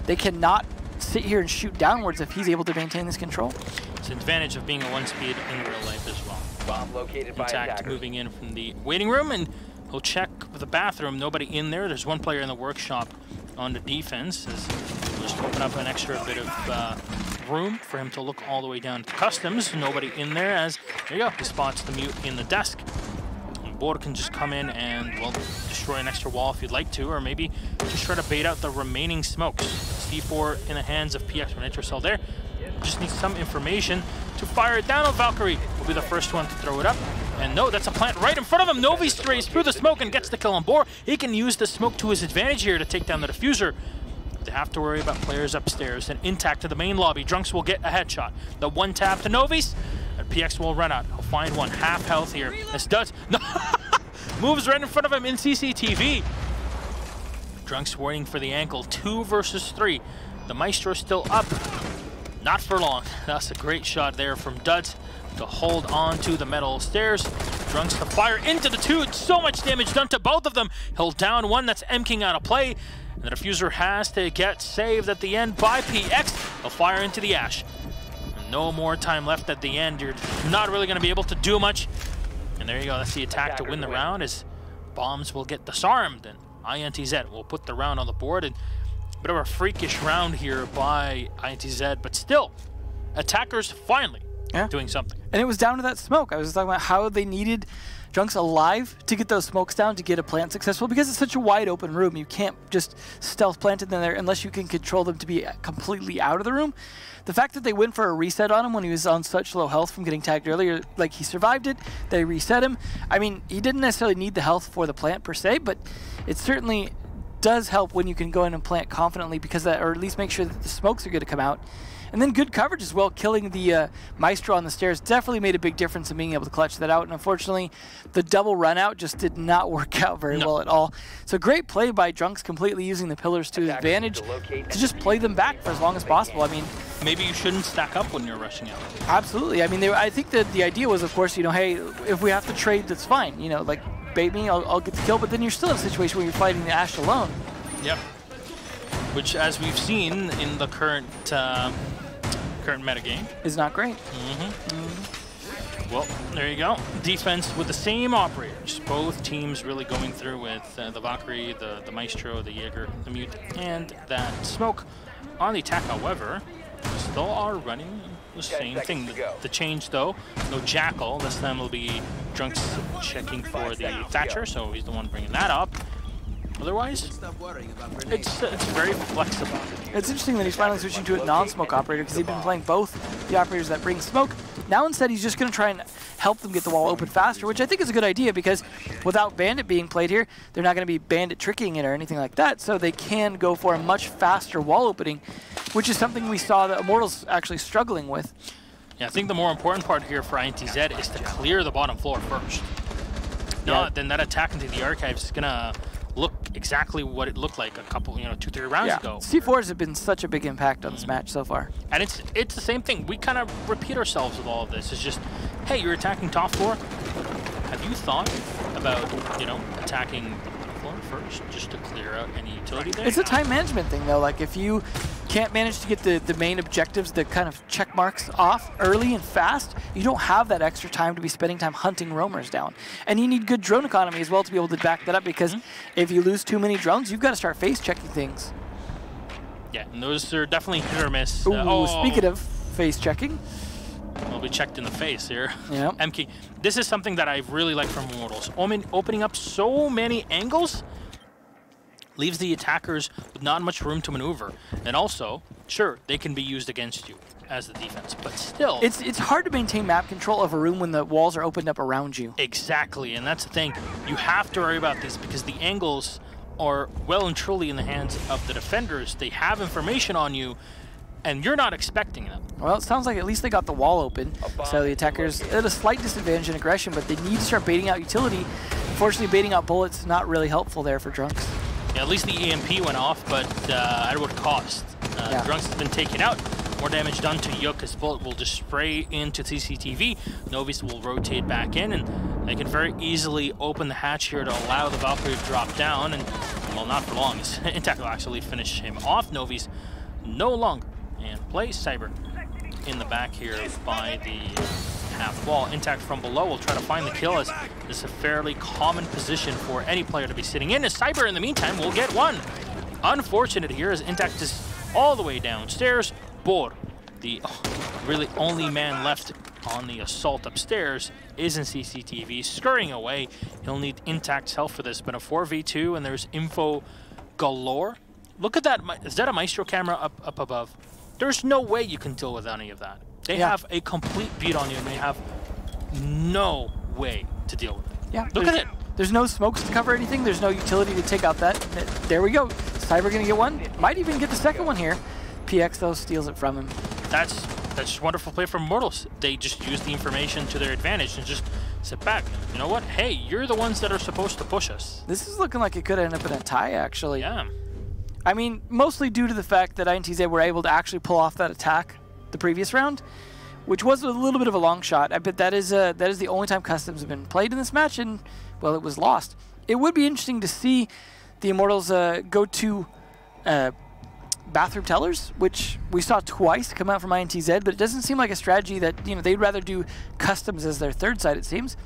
S2: They cannot sit here and shoot downwards if he's able to maintain this control.
S1: It's an advantage of being a one-speed in real life as well.
S3: Bomb located by
S1: intact, moving in from the waiting room, and he'll check the bathroom. Nobody in there. There's one player in the workshop on the defense. We'll just open up an extra bit of room for him to look all the way down to customs. Nobody in there, as there you go. He spots the mute in the desk. Bor can just come in and, well, destroy an extra wall if you'd like to, or maybe just try to bait out the remaining smokes. C4 in the hands of PX or Nitrocell there. Just needs some information to fire it down on Valkyrie. Will be the first one to throw it up. And no, that's a plant right in front of him. Novi strays through the smoke and gets the kill on Bor. He can use the smoke to his advantage here to take down the diffuser. They have to worry about players upstairs. And intact to the main lobby. Drunks will get a headshot. The one tap to Novi's, and PX will run out. He'll find one half health here. This does no moves right in front of him in CCTV. Drunks waiting for the ankle. 2 versus 3. The Maestro still up. Not for long. That's a great shot there from Duds to hold on to the metal stairs. Drunks to fire into the 2. So much damage done to both of them. He'll down one. That's M-King out of play. And the diffuser has to get saved at the end by PX. He'll fire into the Ash. No more time left at the end. You're not really going to be able to do much. And there you go. That's the attack to win the round, as bombs will get disarmed. And INTZ will put the round on the board. And a bit of a freakish round here by INTZ, but still, attackers finally doing something.
S2: And it was down to that smoke. I was talking about how they needed Drunks alive to get those smokes down to get a plant successful, because it's such a wide open room. You can't just stealth plant it in there unless you can control them to be completely out of the room. The fact that they went for a reset on him when he was on such low health from getting tagged earlier, like he survived it, they reset him. I mean, he didn't necessarily need the health for the plant per se, but it certainly does help when you can go in and plant confidently, because that, or at least make sure that the smokes are going to come out. And then good coverage as well, killing the Maestro on the stairs definitely made a big difference in being able to clutch that out. And unfortunately, the double run out just did not work out very well at all. So great play by Drunks, completely using the pillars to his advantage to just play them back for as long as possible. I mean,
S1: maybe you shouldn't stack up when you're rushing out.
S2: Absolutely. I mean, I think that the idea was, of course, you know, hey, if we have to trade, that's fine. You know, like, bait me, I'll get the kill. But then you're still in a situation where you're fighting the Ash alone.
S1: Yep. which, as we've seen in the current metagame,
S2: is not great.
S1: Well, there you go. Defense with the same operators. Both teams really going through with the Valkyrie, the Maestro, the Jaeger, the Mute, and that Smoke. On the attack, however, still are running the same thing. The change, though, no Jackal. This time will be Drunks checking for the Thatcher, so he's the one bringing that up. Otherwise, it's very flexible.
S2: It's interesting that he's finally switching to a non-smoke operator because he's been playing both the operators that bring smoke. Now instead he's just going to try and help them get the wall open faster, which I think is a good idea because without Bandit being played here, they're not going to be Bandit tricking it or anything like that, so they can go for a much faster wall opening, which is something we saw the Immortals actually struggling with.
S1: Yeah, I think the more important part here for INTZ is to clear the bottom floor first. No, then that attack into the archives is going to look exactly what it looked like a couple, 2-3 rounds ago.
S2: C4s have been such a big impact on this match so far.
S1: And it's the same thing. We kind of repeat ourselves with all of this. It's just, hey, you're attacking top floor. Have you thought about, attacking bottom floor first just to clear out any utility there?
S2: It's a time management thing, though. Like, if you can't manage to get the main objectives, the kind of check marks off early and fast, you don't have that extra time to be spending time hunting roamers down. And you need good drone economy as well to be able to back that up, because if you lose too many drones, you've got to start face checking things.
S1: Yeah, and those are definitely hit or miss.
S2: Ooh, speaking of face checking.
S1: Well, we checked in the face here.
S2: Yeah.
S1: MK, this is something that I really like from Immortals. Opening up so many angles leaves the attackers with not much room to maneuver. And also, sure, they can be used against you as the defense, but still...
S2: It's hard to maintain map control of a room when the walls are opened up around you.
S1: Exactly, and that's the thing. You have to worry about this because the angles are well and truly in the hands of the defenders. They have information on you, and you're not expecting them.
S2: Well, it sounds like at least they got the wall open, so the attackers at a slight disadvantage in aggression, but they need to start baiting out utility. Unfortunately, baiting out bullets is not really helpful there for Drunks.
S1: Yeah, at least the EMP went off, but at what cost? Drunks has been taken out. More damage done to Yook as bullet will just spray into CCTV. Novice will rotate back in, and they can very easily open the hatch here to allow the Valkyrie to drop down, and, well, not for long. INTZ will actually finish him off. Novice no longer. And play Cyber in the back here by the half wall. INTZ from below will try to find the kill, as this is a fairly common position for any player to be sitting in. As Cyber, in the meantime, will get one. Unfortunate here as INTZ is all the way downstairs. Bor, the really only man left on the assault upstairs, is in CCTV, scurrying away. He'll need INTZ's help for this, but a 4v2, and there's info galore. Look at that. Is that a Maestro camera up above? There's no way you can deal with any of that. They have a complete beat on you, and they have no way to deal with it.
S2: Yeah,
S1: look at it.
S2: There's no smokes to cover anything. There's no utility to take out that. There we go. Cyber gonna get one. Might even get the second one here. PX though steals it from him.
S1: That's just wonderful play from Immortals. They just use the information to their advantage and just sit back. You know what? Hey, you're the ones that are supposed to push us.
S2: This is looking like it could end up in a tie, actually.
S1: Yeah.
S2: I mean, mostly due to the fact that INTZ were able to actually pull off that attack the previous round, which was a little bit of a long shot. I bet that is the only time customs have been played in this match, and, well, it was lost. It would be interesting to see the Immortals go to bathroom tellers, which we saw twice come out from INTZ, but it doesn't seem like a strategy that, they'd rather do customs as their third site, it seems.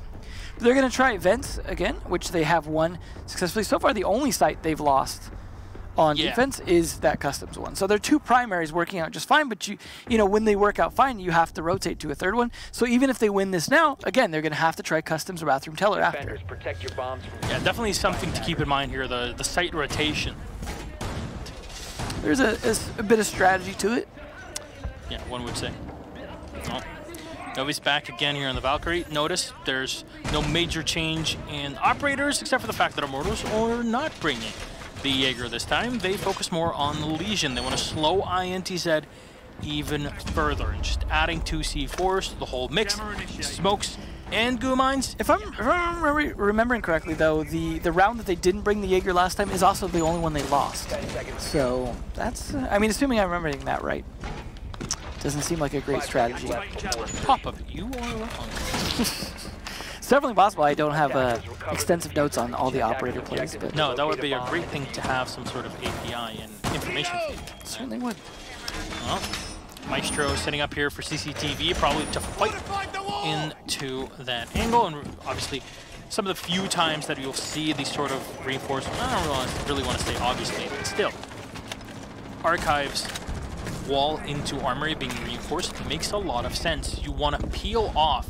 S2: But they're going to try events again, which they have won successfully. So far, the only site they've lost on defense is that customs one. So their two primaries working out just fine, but when they work out fine, you have to rotate to a third one. So even if they win this now, again, they're going to have to try customs or bathroom teller after.
S3: Protect your bombs from
S1: definitely something to keep in mind here, the site rotation.
S2: There's a bit of strategy to it.
S1: Yeah, one would say. Well, Novi's back again here on the Valkyrie. Notice there's no major change in operators, except for the fact that Immortals are not bringing the Jaeger this time. They focus more on the Legion. They want to slow INTZ even further, and just adding 2 C4s to the whole mix. Smokes and goo mines.
S2: If I'm remembering correctly, though, the round that they didn't bring the Jaeger last time is also the only one they lost. So that's, I mean, assuming I'm remembering that right. Doesn't seem like a great strategy.
S1: Top of it, you are wrong.
S2: It's definitely possible. I don't have extensive notes on all the operator plays, but
S1: No, that would be a great thing to have some sort of API and information feed.
S2: Certainly would.
S1: Well, Maestro setting up here for CCTV, probably to fight into that angle, and obviously some of the few times that you'll see these sort of reinforcements, I don't really want to say obviously, but still, Archives wall into Armory being reinforced makes a lot of sense. You want to peel off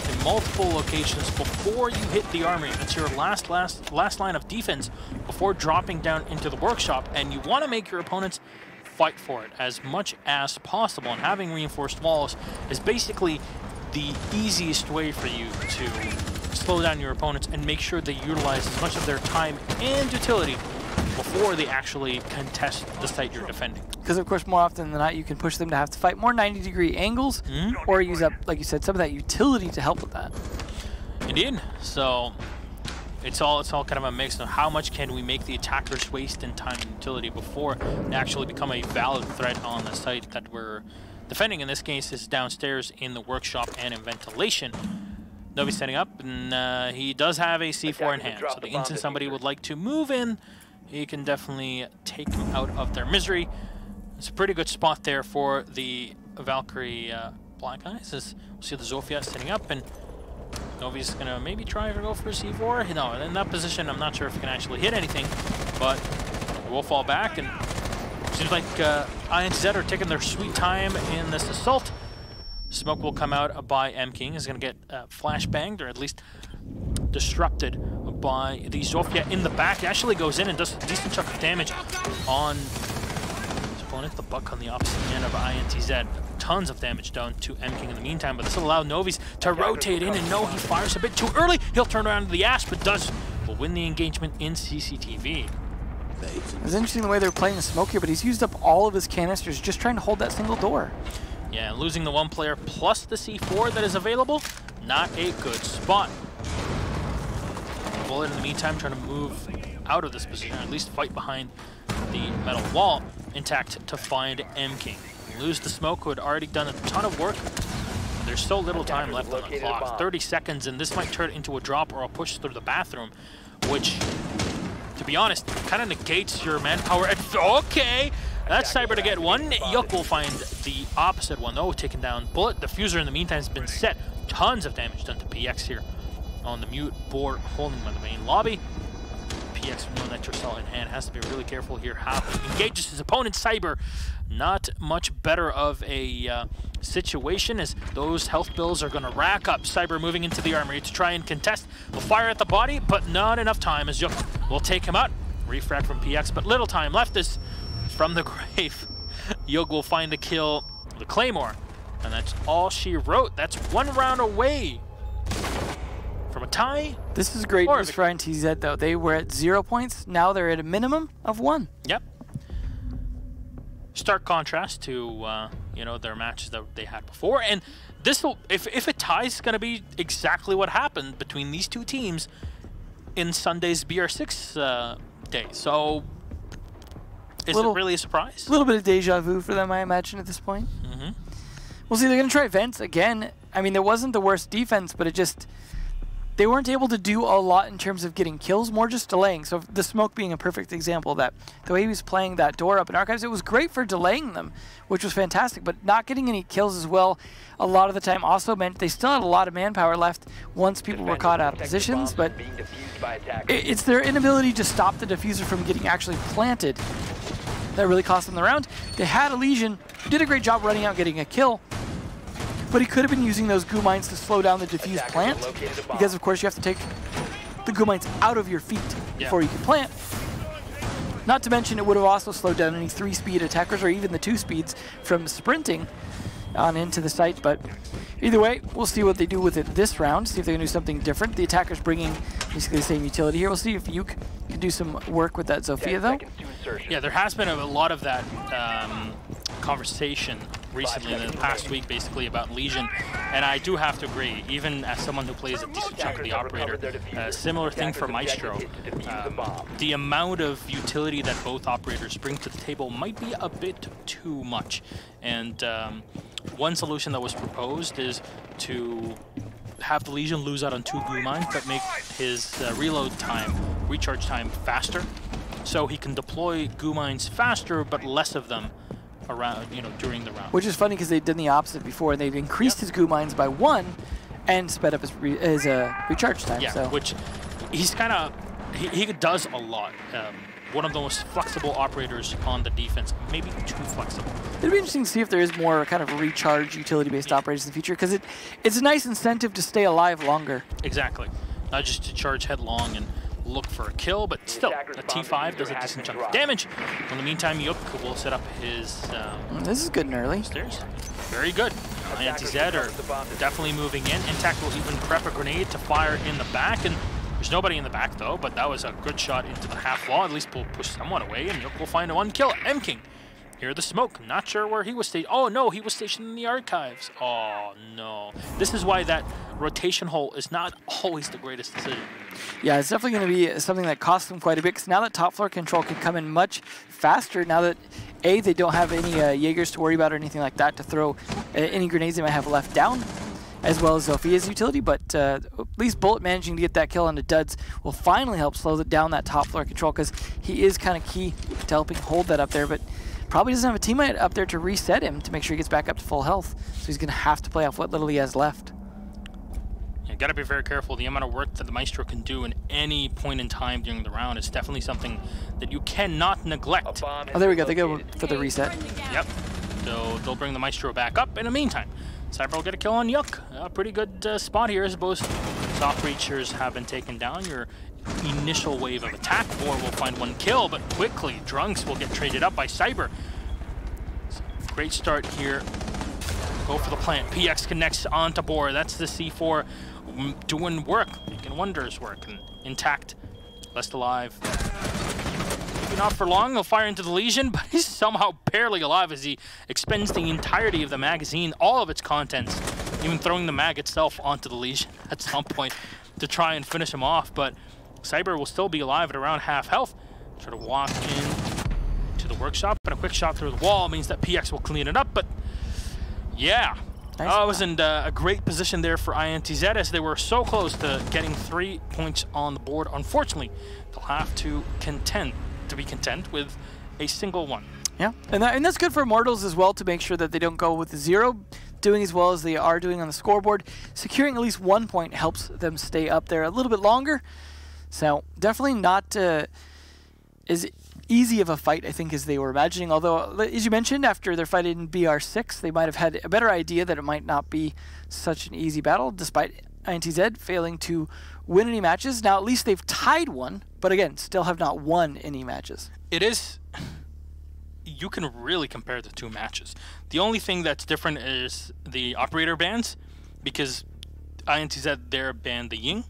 S1: in multiple locations before you hit the Armory. It's your last line of defense before dropping down into the workshop, and you want to make your opponents fight for it as much as possible, and having reinforced walls is basically the easiest way for you to slow down your opponents and make sure they utilize as much of their time and utility before they actually contest the site you're defending.
S2: Because of course, more often than not, you can push them to have to fight more 90-degree angles, or use up, like you said, some of that utility to help with that.
S1: Indeed. So it's all kind of a mix of how much can we make the attackers waste in time and utility before they actually become a valid threat on the site that we're defending. In this case, is downstairs in the workshop and in ventilation. Novi's setting up, and he does have a C4 in hand. So the instant somebody would like to move in, he can definitely take them out of their misery. It's a pretty good spot there for the Valkyrie Black Eyes. As we'll see the Zofia setting up, and Novi's gonna maybe try to go for a C4. No, in that position, I'm not sure if he can actually hit anything, but he will fall back, and seems like INTZ are taking their sweet time in this assault. Smoke will come out by M-King. He's gonna get flashbanged, or at least disrupted by the Zofia in the back. He actually goes in and does a decent chunk of damage on his opponent. The Buck on the opposite end of INTZ. Tons of damage done to M-King in the meantime, but this will allow Novi's to rotate in, and no, he fires a bit too early. He'll turn around to the Ash, but will win the engagement in CCTV.
S2: It's interesting the way they're playing the Smoke here, but he's used up all of his canisters just trying to hold that single door.
S1: Yeah, losing the one player plus the C4 that is available, not a good spot. Bullet in the meantime trying to move out of this position, or at least fight behind the metal wall intact to find M-King. Lose the Smoke, who had already done a ton of work. There's so little time left on the clock, 30 seconds, and this might turn into a drop or a push through the bathroom, which, to be honest, kind of negates your manpower. Okay, that's Cyber to get one. Yuk will find the opposite one, though, taken down. Bullet diffuser in the meantime has been set. Tons of damage done to PX here on the mute board holding by the main lobby. PX with no Nitro Cell in hand has to be really careful here how he engages his opponent. Cyber, not much better of a situation, as those health bills are going to rack up. Cyber moving into the Armory to try and contest. Will fire at the body, but not enough time, as Yuk will take him out. Refract from PX, but little time left is from the grave. Yuk will find the kill, the Claymore, and that's all she wrote. That's one round away from a tie.
S2: This is great news for INTZ, though. They were at 0 points. Now they're at a minimum of 1.
S1: Yep. Stark contrast to you know, their matches that they had before, and this will, if it ties, it's going to be exactly what happened between these two teams in Sunday's BR6 day. So, is it really a surprise?
S2: A little bit of deja vu for them, I imagine, at this point. We'll see. They're going to try vents again. I mean, there wasn't the worst defense, but it just, they weren't able to do a lot in terms of getting kills, more just delaying. So the Smoke being a perfect example of that. The way he was playing that door up in Archives, it was great for delaying them, which was fantastic, but not getting any kills as well a lot of the time also meant they still had a lot of manpower left once people were caught out of positions, but it's their inability to stop the diffuser from getting actually planted that really cost them the round. They had a Legion who did a great job running out and getting a kill, but he could have been using those goo mines to slow down the diffuse plant, because of course you have to take the goo mines out of your feet before you can plant. Not to mention it would have also slowed down any 3-speed attackers or even the 2 speeds from sprinting on into the site, but either way, we'll see what they do with it this round, see if they can do something different. The attackers bringing basically the same utility here. We'll see if Yuk can do some work with that Zofia, though.
S1: Yeah, there has been a lot of that conversation recently in the past week, basically, about Legion, and I do have to agree, even as someone who plays a decent chunk of the operator, similar thing for Maestro. The amount of utility that both operators bring to the table might be a bit too much, and one solution that was proposed is to have the Legion lose out on 2 glue mines, but make his reload time, recharge time faster, so he can deploy glue mines faster, but less of them around, during the round.
S2: Which is funny because they'd done the opposite before, and they'd increased his glue mines by 1 and sped up his recharge time.
S1: Yeah,
S2: so.
S1: which he's kind of, he does a lot. One of the most flexible operators on the defense, maybe too flexible.
S2: It'd be interesting to see if there is more kind of recharge utility-based operators in the future, because it's a nice incentive to stay alive longer.
S1: Exactly. Not just to charge headlong and look for a kill, but still, a T5 does a decent chunk of damage. In the meantime, Yuk will set up his...
S2: this is good and early.
S1: Stairs. Very good. INTZ are definitely moving in. Intact will even prep a grenade to fire in the back, and there's nobody in the back though, but that was a good shot into the half wall. At least we'll push someone away, and Yuk will find 1 kill. M-King. Hear the smoke. Not sure where he was stationed. Oh no, he was stationed in the archives. Oh no. This is why that rotation hole is not always the greatest decision.
S2: Yeah, it's definitely going to be something that costs them quite a bit, because now that top floor control can come in much faster, now that A, they don't have any Jaegers to worry about or anything like that to throw any grenades they might have left down, as well as Zophia's utility, but at least Bullet managing to get that kill onto Duds will finally help slow down that top floor control, because he is kind of key to helping hold that up there, but probably doesn't have a teammate up there to reset him to make sure he gets back up to full health, so he's going to have to play off what little he has left.
S1: You got to be very careful. The amount of work that the Maestro can do in any point in time during the round is definitely something that you cannot neglect.
S2: Oh, there we go. They go for the reset.
S1: Yep. So they'll bring the Maestro back up. In the meantime, Cyber will get a kill on Yuk. A pretty good spot here as both soft breachers have been taken down. Your initial wave of attack, Boar will find 1 kill, but quickly Drunks will get traded up by Cyber. So, great start here. Go for the plant. PX connects onto Boar. That's the C4 doing work, making wonders work. And Intact, left alive. Maybe not for long. He'll fire into the Legion, but he's somehow barely alive as he expends the entirety of the magazine, all of its contents, even throwing the mag itself onto the Legion at some point to try and finish him off. But Cyber will still be alive at around half health. Try to walk in to the workshop, and a quick shot through the wall means that PX will clean it up, but yeah.
S2: Nice.
S1: I was in a great position there for INTZ as they were so close to getting 3 points on the board. Unfortunately, they'll have to be content with a single 1.
S2: Yeah, and that's good for Immortals as well, to make sure that they don't go with 0, doing as well as they are doing on the scoreboard. Securing at least 1 point helps them stay up there a little bit longer. So definitely not as easy of a fight, I think, as they were imagining. Although, as you mentioned, after their fight in BR6, they might have had a better idea that it might not be such an easy battle, despite INTZ failing to win any matches. Now, at least they've tied 1, but again, still have not won any matches.
S1: It is... You can really compare the 2 matches. The only thing that's different is the operator bans, because INTZ, there banned the Ying.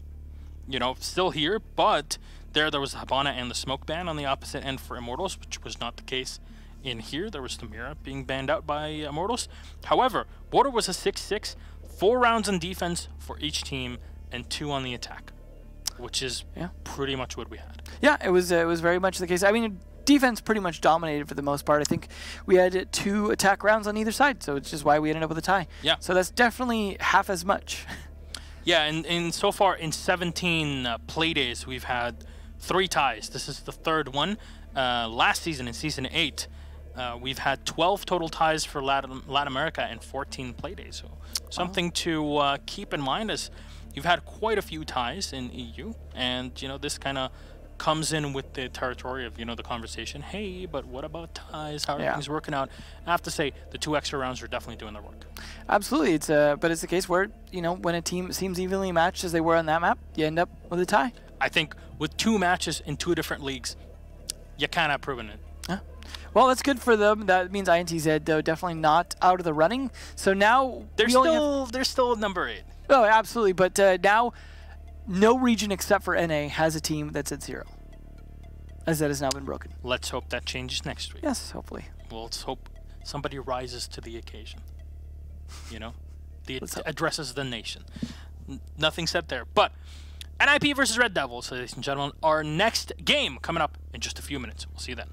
S1: Still here, but there was the Habana and the Smoke ban on the opposite end for Immortals, which was not the case in here. There was the Mira being banned out by Immortals. However, Border was a 6-6, 4 rounds on defense for each team, and 2 on the attack, which is pretty much what we had.
S2: Yeah, it was very much the case. I mean, defense pretty much dominated for the most part. I think we had 2 attack rounds on either side, so it's just why we ended up with a tie.
S1: Yeah.
S2: So that's definitely half as much.
S1: Yeah, and so far in 17 play days, we've had 3 ties. This is the 3rd one. Last season, in Season 8, we've had 12 total ties for Latin America and 14 play days. So something to keep in mind, as you've had quite a few ties in EU, and this kind of comes in with the territory of the conversation. Hey, but what about ties? How are things working out? I have to say, the 2 extra rounds are definitely doing their work.
S2: Absolutely, but it's the case where when a team seems evenly matched as they were on that map, you end up with a tie.
S1: I think with 2 matches in 2 different leagues, you kind of proven it.
S2: Yeah. Well, that's good for them. That means INTZ, though, definitely not out of the running. So now
S1: they're still number 8.
S2: Oh, absolutely. But now, no region except for NA has a team that's at 0, as that has now been broken.
S1: Let's hope that changes next week.
S2: Yes, hopefully.
S1: Well, let's hope somebody rises to the occasion. Addresses the nation. Nothing said there, but. NIP versus Red Devils, ladies and gentlemen, our next game coming up in just a few minutes. We'll see you then.